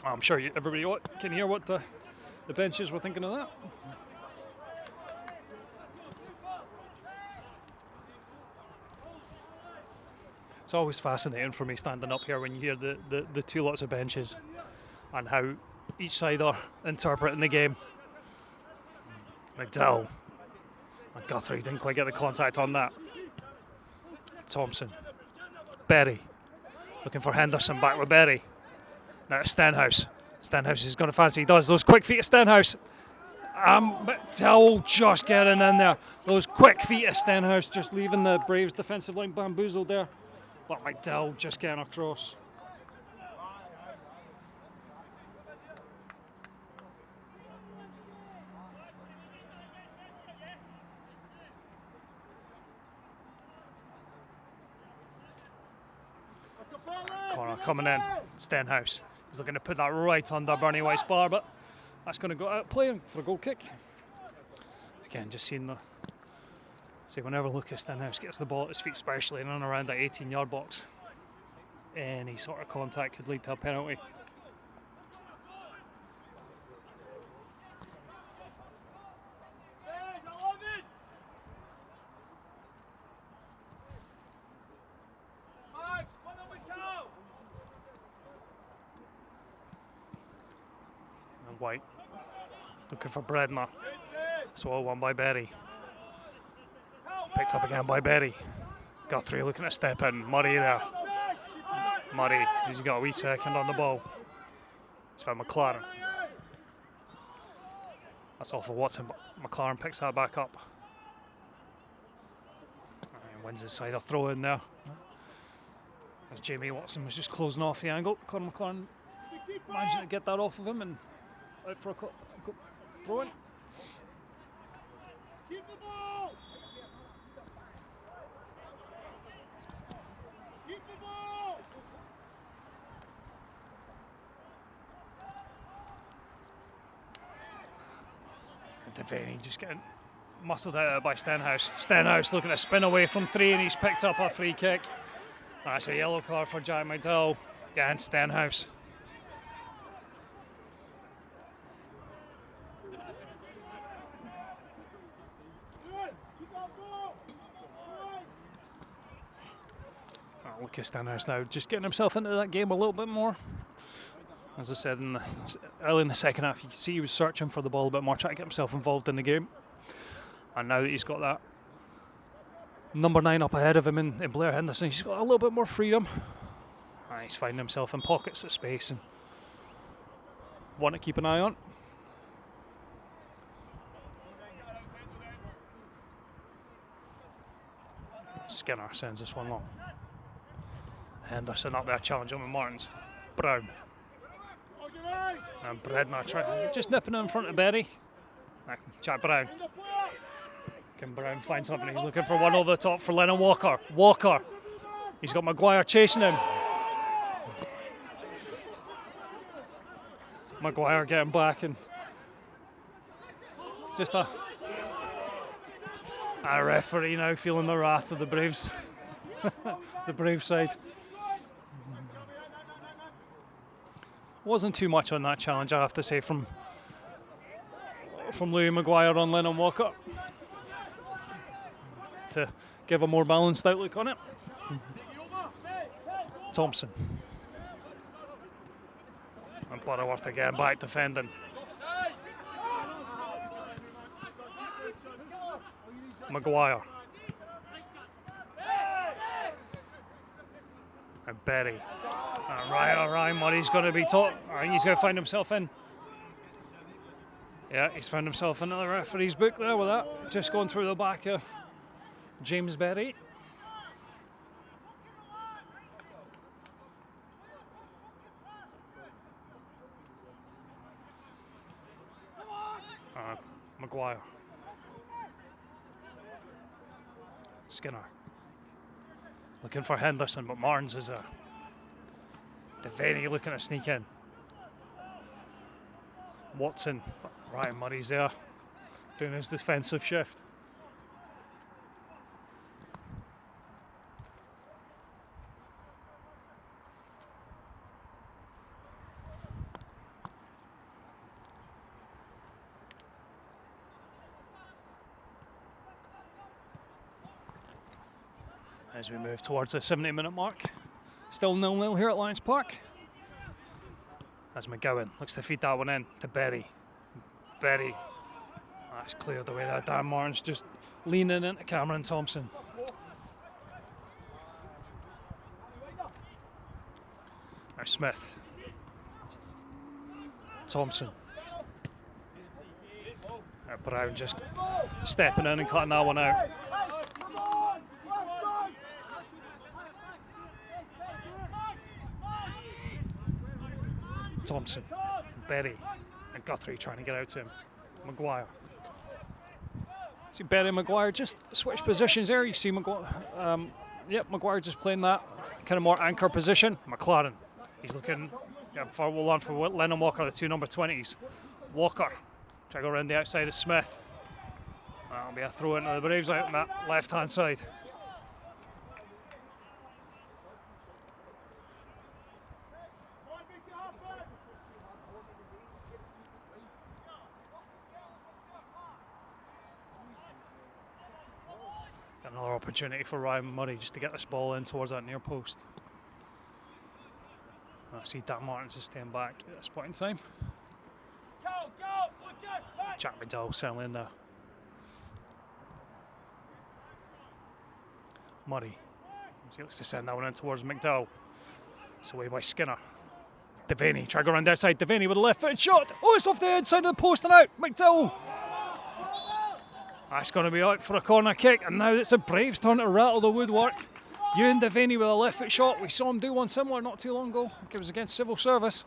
I'm sure everybody can hear what the benches were thinking of that. It's always fascinating for me standing up here when you hear the two lots of benches and how each side are interpreting the game. McDowell. Guthrie didn't quite get the contact on that. Thompson. Berry. Looking for Henderson, back with Berry. Now to Stenhouse. Stenhouse is going to fancy. He does. Those quick feet of Stenhouse. McDowell just getting in there. Those quick feet of Stenhouse just leaving the Braves defensive line bamboozled there. But McDowell just getting across. Corner coming in. Stenhouse. He's looking to put that right under Bernie White's bar, but that's going to go out play for a goal kick. Again, just seeing the. See, whenever Lucas Stenhouse gets the ball at his feet, especially in and around that 18-yard box, any sort of contact could lead to a penalty. And White looking for Bredner. So one by Berry. Picked up again by Berry. Guthrie looking to step in. Murray there. Murray, he's got a wee second on the ball. It's for McLaren. That's all for Watson, but McLaren picks that back up. And wins his side, a throw in there. As Jamie Watson was just closing off the angle. Conor McLaren managing to get that off of him and out for a throw in. Keep the ball! Keep the ball! Devaney just getting muscled out by Stenhouse. Stenhouse looking to spin away from 3 and he's picked up a free kick. That's a yellow card for Jack McDowell. Again, Stenhouse. Look at Stenhouse now, just getting himself into that game a little bit more. As I said, early in the second half, you could see he was searching for the ball a bit more, trying to get himself involved in the game. And now that he's got that number 9 up ahead of him in Blair Henderson, he's got a little bit more freedom. And he's finding himself in pockets of space and one to keep an eye on. Skinner sends this one long. Henderson up there challenging with Martins. Brown. And Brednar just nipping in front of Berry. Jack Brown. Can Brown find something? He's looking for one over the top for Lennon Walker. Walker. He's got Maguire chasing him. Maguire getting back and just a referee now feeling the wrath of the Braves. The Brave side. Wasn't too much on that challenge, I have to say, from Louis Maguire on Lennon Walker to give a more balanced outlook on it. Thompson. And Butterworth again back defending. Maguire. And Berry. And Ryan Murray's going to be taught. I think he's going to find himself in. Yeah, he's found himself in the referee's book there with that. Just going through the back of James Berry. Maguire. Skinner. Looking for Henderson, but Martins is a Devaney looking to sneak in. Watson. Ryan Murray's there doing his defensive shift. As we move towards the 70-minute mark. Still 0-0 here at Lions Park. As McGowan looks to feed that one in to Berry. Berry. That's cleared away there. Dan Martins just leaning into Cameron Thompson. Now Smith. Thompson. Now Brown just stepping in and cutting that one out. Thompson, Berry, and Guthrie trying to get out to him. Maguire. See Berry and Maguire just switch positions there. You see Maguire just playing that kind of more anchor position. McLaren, he's looking for Lennon Walker, the two number 20s. Walker, try to go around the outside of Smith. That'll be a throw into the Braves out on that left-hand side. Another opportunity for Ryan Murray just to get this ball in towards that near post. I see Dan Martins is staying back at this point in time. Jack McDowell certainly in there. Murray. He looks to send that one in towards McDowell. It's away by Skinner. Devaney, try to go around the outside. Devaney with a left-footed shot. Oh, it's off the inside of the post and out. McDowell. That's going to be out for a corner kick, and now it's the Braves' turn to rattle the woodwork. Ewan Devaney with a left-foot shot. We saw him do one similar not too long ago. I think it was against Civil Service.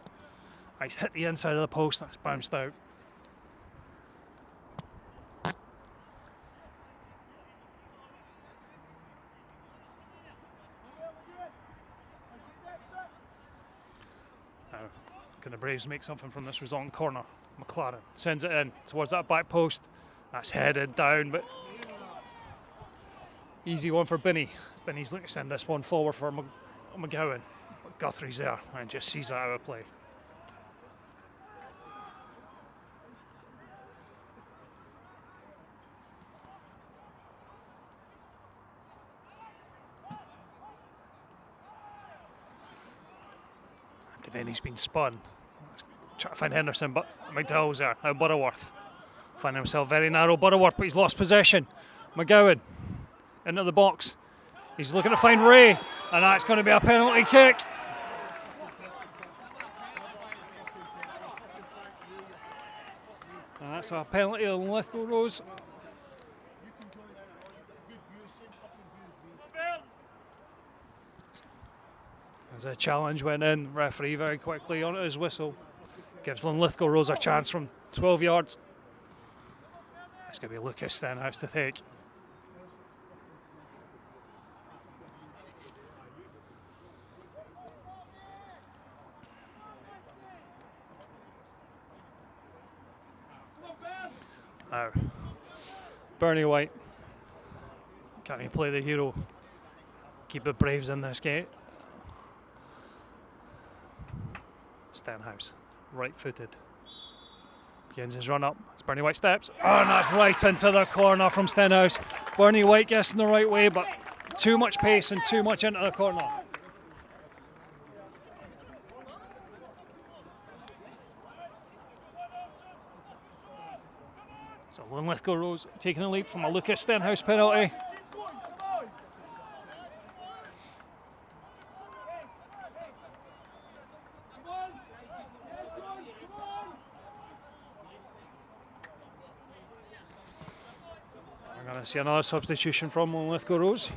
He's hit the inside of the post and it's bounced out. Now, can the Braves make something from this resulting corner? McLaren sends it in towards that back post. That's headed down, but easy one for Binney. Binney's looking to send this one forward for McGowan. Guthrie's there and just sees that out of play. Devaney's been spun. Trying to find Henderson, but McDowell's there. Now Butterworth. Finding himself very narrow. Butterworth, but he's lost possession. McGowan into the box. He's looking to find Ray, and that's going to be a penalty kick. And that's a penalty on Linlithgow Rose. As a challenge went in, referee very quickly on his whistle. Gives Linlithgow Rose a chance from 12 yards. It's going to be Lucas Stenhouse to take. Now, Bernie White. Can he play the hero? Keep the Braves in this game. Stenhouse, right-footed. Begins his run up. As Bernie White steps. Oh, and that's right into the corner from Stenhouse. Bernie White gets in the right way, but too much pace and too much into the corner. So Linlithgow Rose taking the lead from a Lucas Stenhouse penalty. We're going to see another substitution from Linlithgow Rose.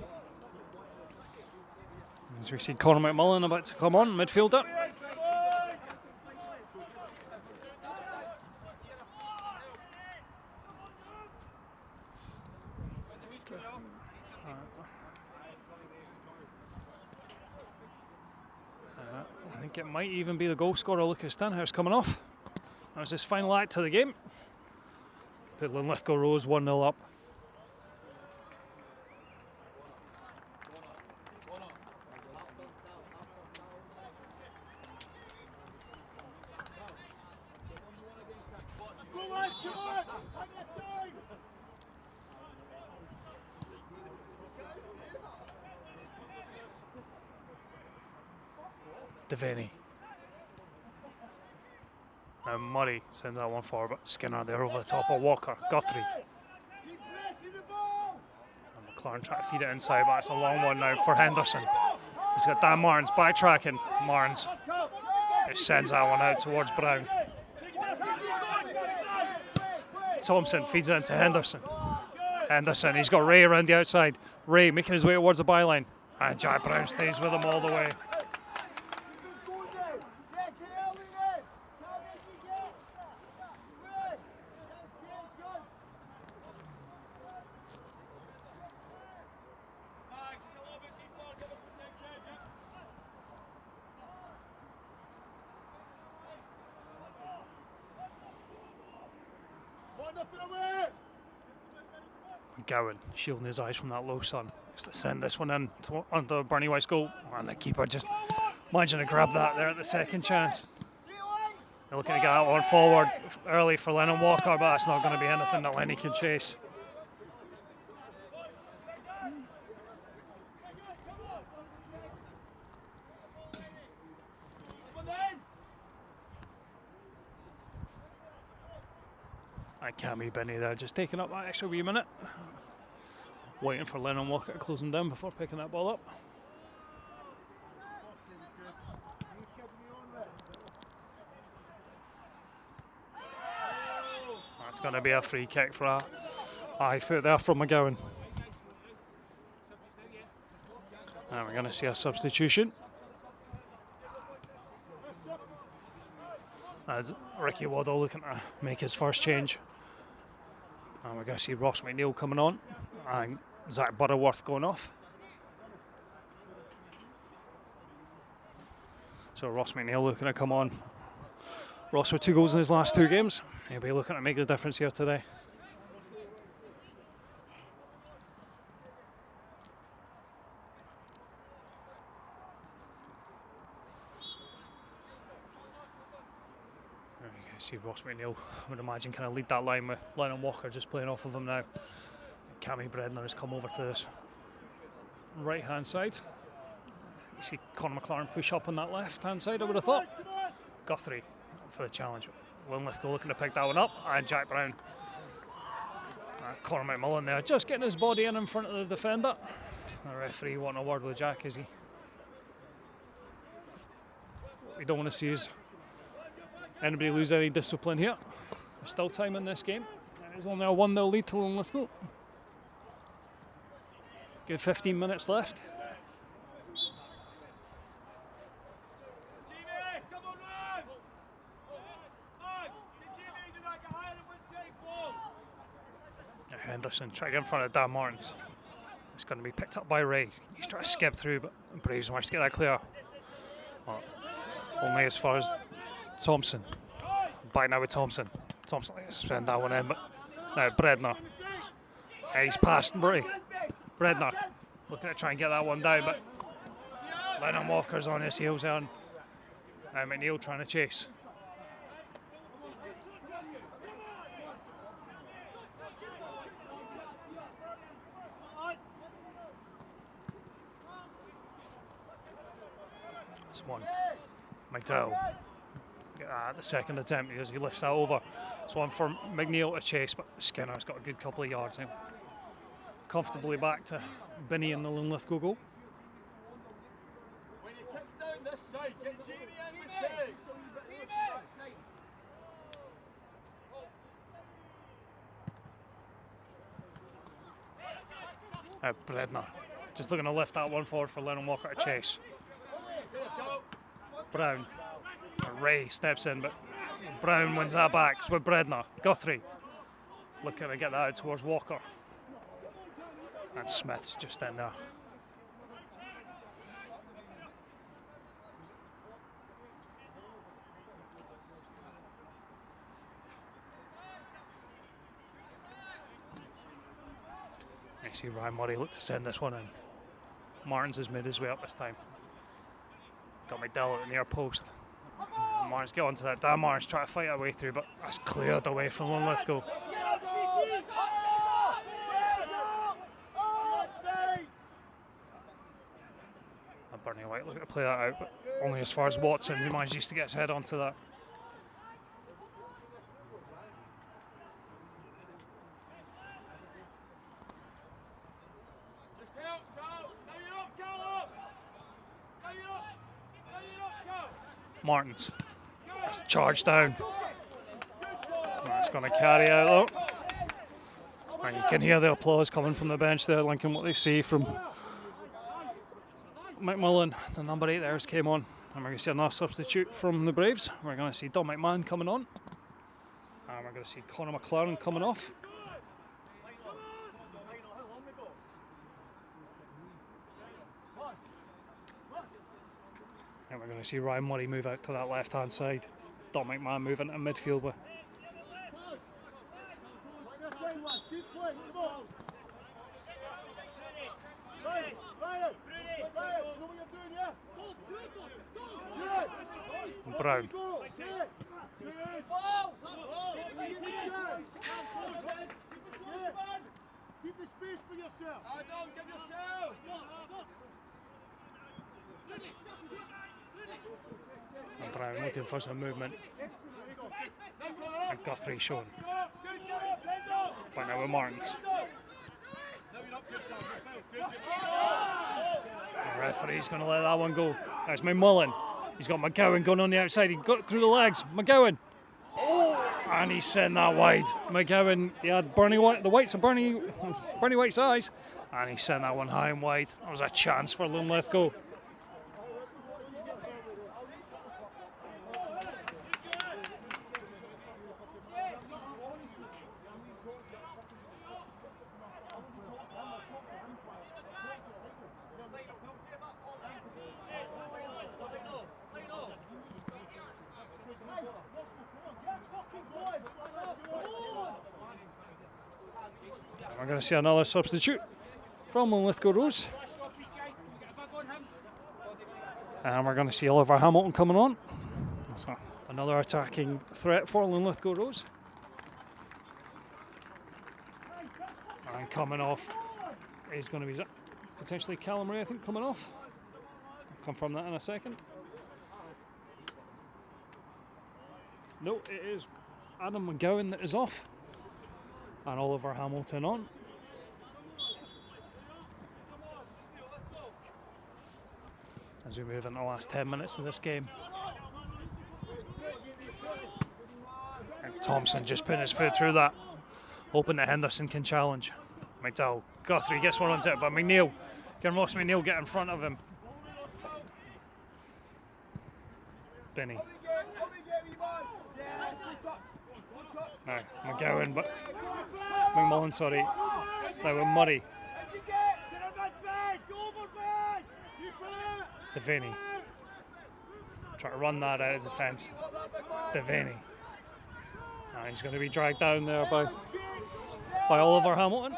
As we see Conor McMullen about to come on, midfielder. I think it might even be the goal scorer, Lucas Stenhouse, coming off. That was his final act to the game. Put Linlithgow Rose 1-0 up. Devaney. Now Murray sends that one forward, but Skinner there over the top of Walker. Guthrie. And McLaren trying to feed it inside, but it's a long one now for Henderson. He's got Dan Martins backtracking. Martins just sends that one out towards Brown. Thompson feeds it into Henderson. Henderson, he's got Ray around the outside. Ray making his way towards the byline. And Jack Brown stays with him all the way. Gowan shielding his eyes from that low sun. Just to send this one in under Bernie White's goal. And the keeper just managing to grab that there at the second chance. They're looking to get that one forward early for Lennon Walker, but that's not going to be anything that Lenny can chase. That can't be Benny there, just taking up that extra wee minute. Waiting for Lennon Walker to close him down before picking that ball up. That's going to be a free kick for a high foot there from McGowan. And we're going to see a substitution. As Ricky Waddle looking to make his first change. And we're going to see Ross McNeil coming on. And Zach Butterworth going off. So Ross McNeil looking to come on. Ross with 2 goals in his last 2 games. He'll be looking to make the difference here today. see Ross McNeil, I would imagine, kind of lead that line with Lennon Walker just playing off of him now. Cammy Bredner has come over to this right hand side. You see Conor McLaren push up on that left hand side, I would have thought. Guthrie for the challenge. Linlithgow looking to pick that one up, and Jack Brown. Conor McMullen there just getting his body in front of the defender. The referee wanting a word with Jack, is he? What we don't want to see is anybody lose any discipline here. There's still time in this game. There's only a 1-0 lead to Linlithgow. Good 15 minutes left. Henderson trying to get in front of Dan Martins. It's going to be picked up by Ray. He's trying to skip through, but Braves managed to get that clear. Well, only as far as Thompson. Back now with Thompson. Thompson send that one in, but now Bredner. He's past Ray. Bredner looking to try and get that one down, but Lennon Walker's on his heels there. Now McNeil trying to chase. It's one. McDowell. The second attempt as he lifts that over. It's one for McNeil to chase, but Skinner's got a good couple of yards now. Comfortably back to Binney in the Linlithgow goal. When he kicks down this side, get Jamie in with Biggs. Bredner just looking to lift that one forward for Lennon Walker to chase. Brown. Ray steps in, but Brown wins that back. It's with Bredner. Guthrie looking to get that out towards Walker. And Smith's just in there. You see Ryan Murray look to send this one in. Martins has made his way up this time. Got McDowell at the near post. Martins get onto that. Dan Martins try to fight our way through, but that's cleared away from Linlithgow. And Bernie White looking to play that out, but only as far as Watson, who manages to get his head onto that. Martins. That's charged down. That's going to carry out though. And you can hear the applause coming from the bench there, linking what they see from McMullen. The number 8 there came on. And we're going to see another substitute from the Braves. We're going to see Don McMahon coming on. And we're going to see Conor McLaren coming off. And we're going to see Ryan Murray move out to that left-hand side. Don McMahon moving into midfield with. Brown. Keep the space for yourself. Don't give yourself. And Brown looking for some movement. And Guthrie shown. But now with Martins. The referee's going to let that one go. There's McMullen. He's got McGowan going on the outside. He got through the legs. McGowan. And he sent that wide. McGowan, he had Bernie White, the whites of Bernie White's eyes. And he sent that one high and wide. That was a chance for Linlithgow. We're going to see another substitute from Linlithgow Rose. And we're going to see Oliver Hamilton coming on. So Another attacking threat for Linlithgow Rose. And coming off is going to be potentially Callum Ray, I think, coming off. I'll confirm that in a second. No, it is Adam McGowan that is off. And Oliver Hamilton on. As we move into the last 10 minutes of this game. And Thompson just putting his foot through that, hoping that Henderson can challenge. McDowell, Guthrie gets one onto it, but McNeil, can Ross McNeil get in front of him? Benny. No, McGowan, but McMullen, sorry. It's now with Murray. Devaney. Try to run that out of defence. Devaney. He's going to be dragged down there by Oliver Hamilton.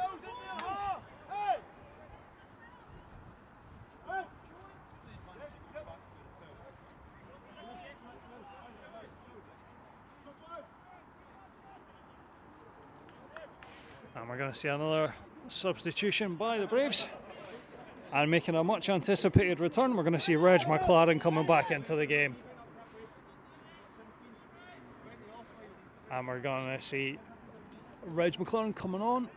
And we're going to see another substitution by the Braves. And making a much anticipated return, we're going to see Reg McLaren coming back into the game. And we're going to see Reg McLaren coming on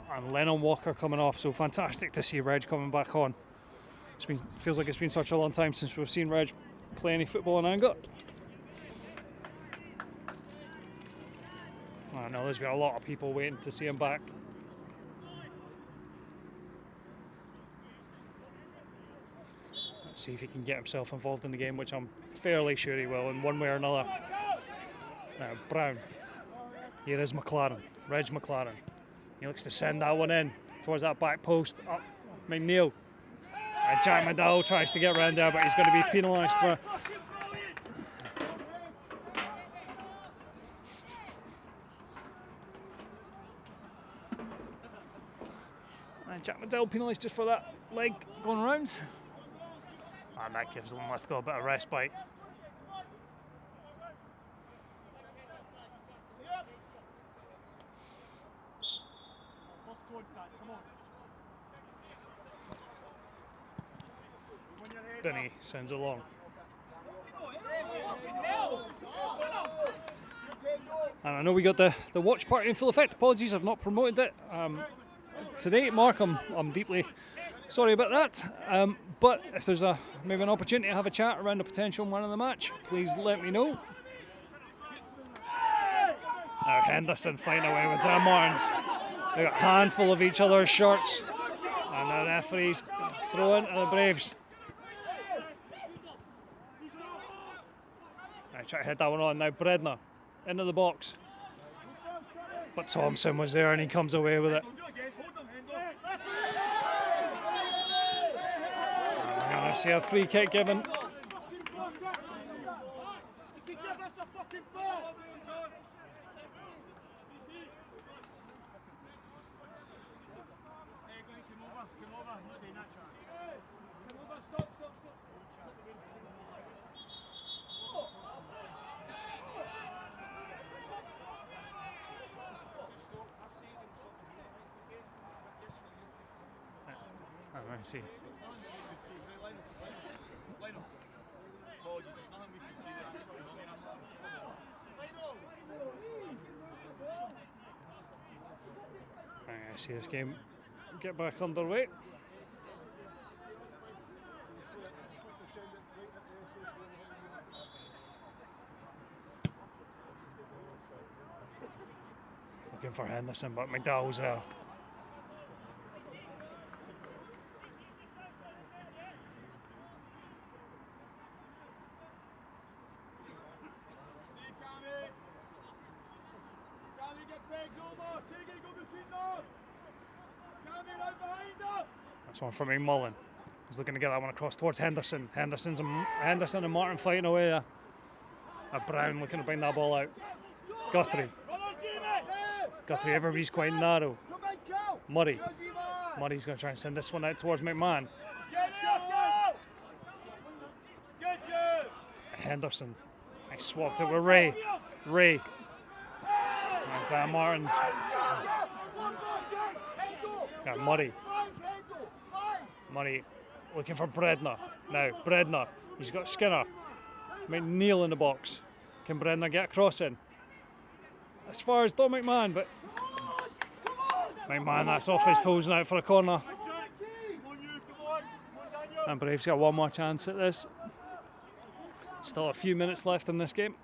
and Lennon Walker coming off. So fantastic to see Reg coming back on. Feels like it's been such a long time since we've seen Reg play any football in anger. I know there's been a lot of people waiting to see him back. Let's see if he can get himself involved in the game, which I'm fairly sure he will in one way or another. Now Brown. Here is McLaren, Reg McLaren. He looks to send that one in towards that back post. Up McNeil. And Jack McDowell tries to get round there, but he's going to be penalised for. And Jack McDowell penalised just for that leg going round. And that gives Linlithgow a bit of respite. Benny sends it along. And I know we got the watch party in full effect. Apologies, I've not promoted it today, Mark. I'm deeply sorry about that. But if there's maybe an opportunity to have a chat around a potential man of the match, please let me know. Now Henderson fighting away with Dan Martins. They got a handful of each other's shirts, and the referees throw into the Braves. I try to head that one on now. Bredner into the box, but Thompson was there and he comes away with it. We're going to see a free kick given. I see. I see this game get back underway. Looking for Henderson, but McDowell's there. That's one from McMullen. He's looking to get that one across towards Henderson. Henderson and Martin fighting away there. Brown looking to bring that ball out. Guthrie, everybody's quite narrow. Murray's going to try and send this one out towards McMahon. Henderson swapped it with Ray. Ray. And Martins. Got Murray. Murray looking for Bredner. Now, Bredner. He's got Skinner. McNeil in the box. Can Bredner get a cross in? As far as Don McMahon, but McMahon, that's off his toes now for a corner. And Braves got one more chance at this. Still a few minutes left in this game.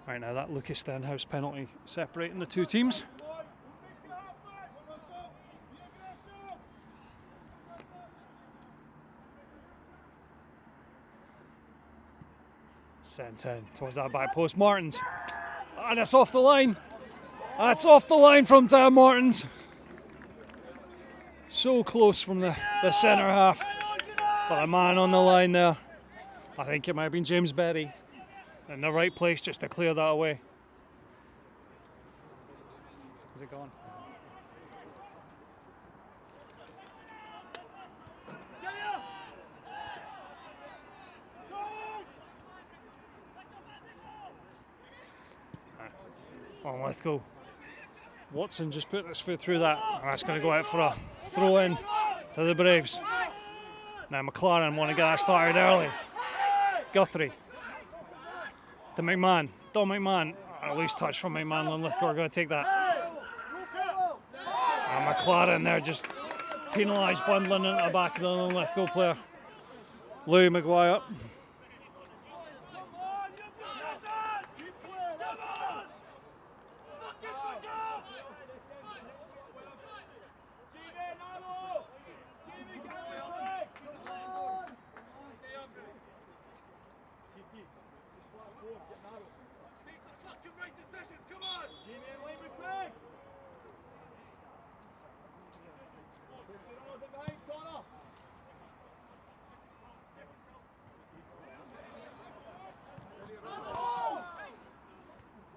Right now, that Lucas Stenhouse penalty separating the two teams. Sent in towards that back post. Martins. And it's off the line. That's off the line from Dan Martins. So close from the centre half. But a man on the line there. I think it might have been James Berry in the right place just to clear that away. Is it gone? On Linlithgow. Watson just put his foot through that, and that's going to go out for a throw in to the Braves. Now McLaren want to get that started early. Guthrie to McMahon. Don McMahon. A loose touch from McMahon. Linlithgow are going to take that. And McLaren there just penalised, bundling into the back of the Linlithgow player. Louis Maguire.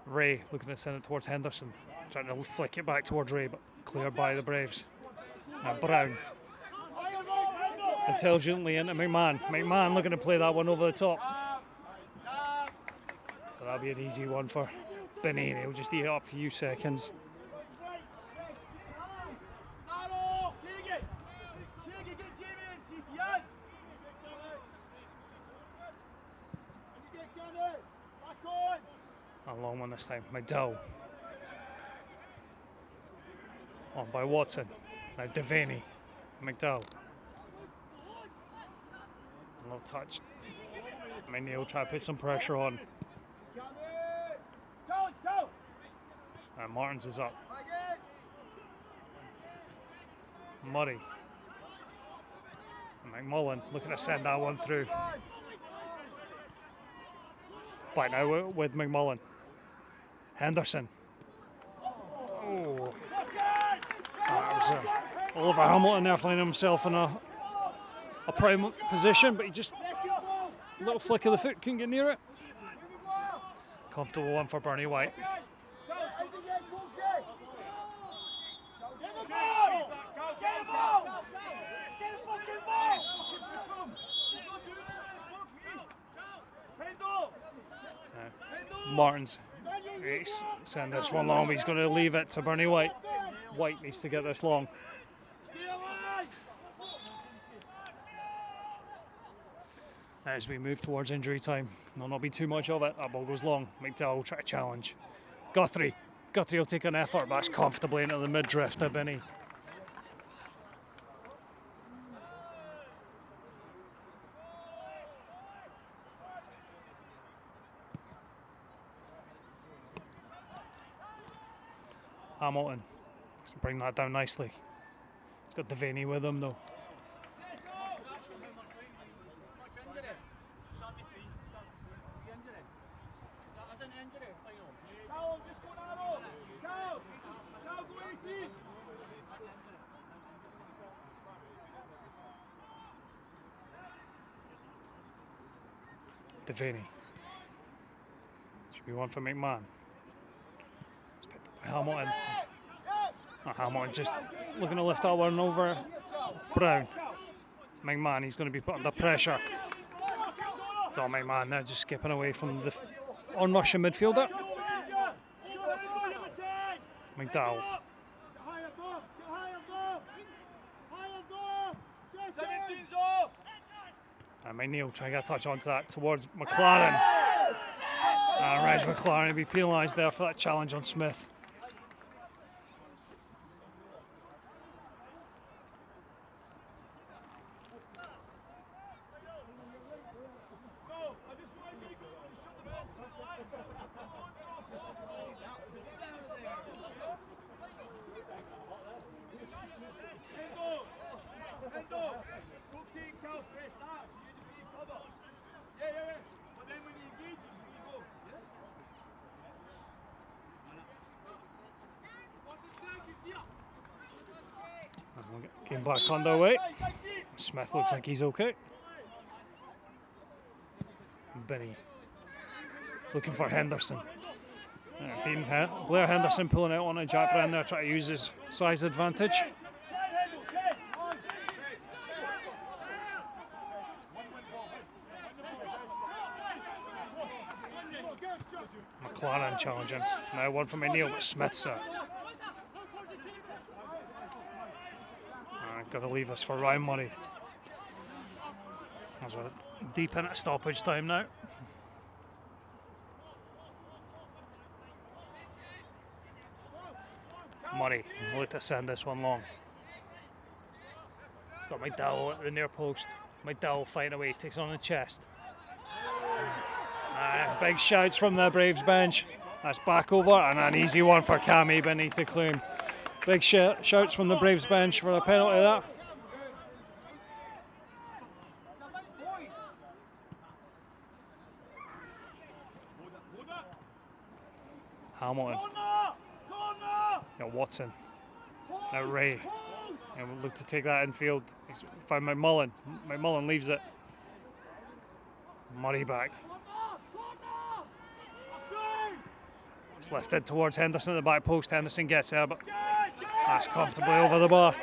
Ray looking to send it towards Henderson, trying to flick it back towards Ray, but cleared by the Braves. Now Brown intelligently into McMahon. McMahon looking to play that one over the top. But that'll be an easy one for Benini. He'll just eat it up for a few seconds. A long one this time. McDowell. On by Watson. Now Devaney. McDowell. A little touch. McNeil try to put some pressure on. And Martins is up. Murray. McMullen looking to send that one through. Back now with McMullen. Henderson. Oh. That was Oliver Hamilton there finding himself in a prime position, but he just a little flick of the foot, couldn't get near it. Comfortable one for Bernie White. Martins. Send this one long, but he's going to leave it to Bernie White. White needs to get this long. As we move towards injury time, there'll not be too much of it. That ball goes long. McDowell will try to challenge. Guthrie will take an effort, but that's comfortably into the mid-drift of Benny. Hamilton bring that down nicely. He's got Devaney with him though. Devaney. Should be one for McMahon. Hamilton. Hamilton just looking to lift that one over Brown. McMahon, he's going to be put under pressure. It's all McMahon now, just skipping away from the on-rushing midfielder. McDowell. And McNeil trying to get a touch onto that towards McLaren. And Reg McLaren will be penalised there for that challenge on Smith. Game back underway. Smith looks like he's okay. Benny looking for Henderson. Blair Henderson pulling out on a Jack Brennan there, trying to use his size advantage. McLaren challenging. Now one from O'Neill, but Smith's going to leave us for Ryan Murray. As we're deep into stoppage time now. Murray will to send this one long. It's got McDowell at the near post. McDowell fighting away, takes it on the chest. Big shouts from the Braves bench. That's back over and an easy one for Cammy beneath the claim. Big shouts from the Braves bench for the penalty there. Hamilton. Got Watson. Now Ray. And we'll look to take that infield. He's found McMullen. McMullen leaves it. Murray back. It's lifted towards Henderson at the back post. Henderson gets there, but that's comfortably over the bar.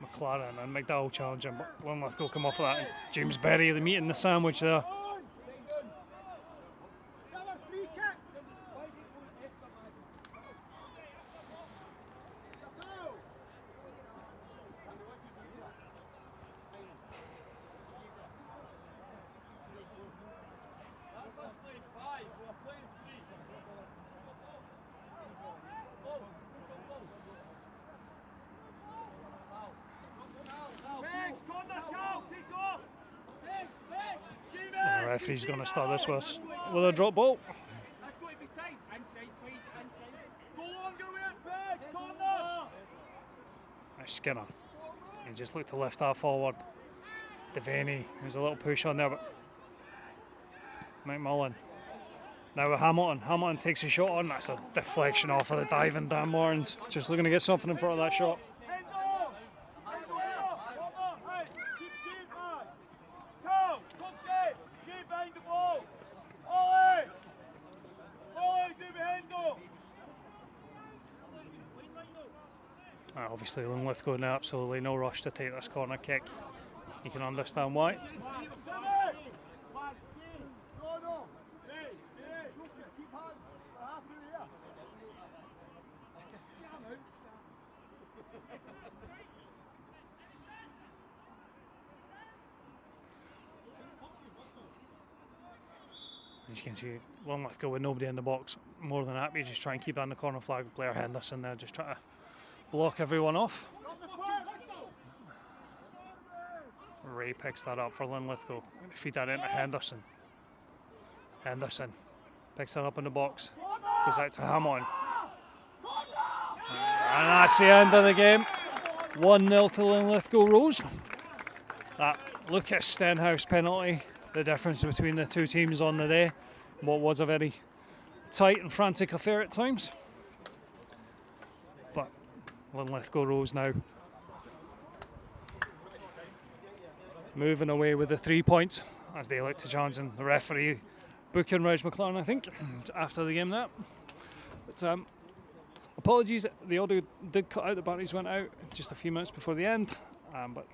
McLaren and McDowell challenging, but Linlithgow come off of that. James Berry, the meat and the sandwich there. The referee's going to start this with a drop ball. Skinner. He just looked to lift that forward. Devaney, there's a little push on there, but McMullen. Now with Hamilton. Hamilton takes a shot on. That's a deflection off of the diving Dan Morans. Just looking to get something in front of that shot. Obviously Linlithgow now absolutely no rush to take this corner kick. You can understand why. As you can see, Linlithgow with nobody in the box, more than happy just try and keep on the corner flag. Blair Henderson there just try to block everyone off. Ray picks that up for Linlithgow. Feed that into Henderson. Henderson picks that up in the box. Goes out to Hamilton. And that's the end of the game. 1-0 to Linlithgow Rose. That Lucas Stenhouse penalty, the difference between the two teams on the day. What was a very tight and frantic affair at times. But Linlithgow Rose now moving away with the 3 points as they look to challenge, and the referee booking Reg McLaren, I think, after the game. That, but apologies, the audio did cut out. The batteries went out just a few minutes before the end, but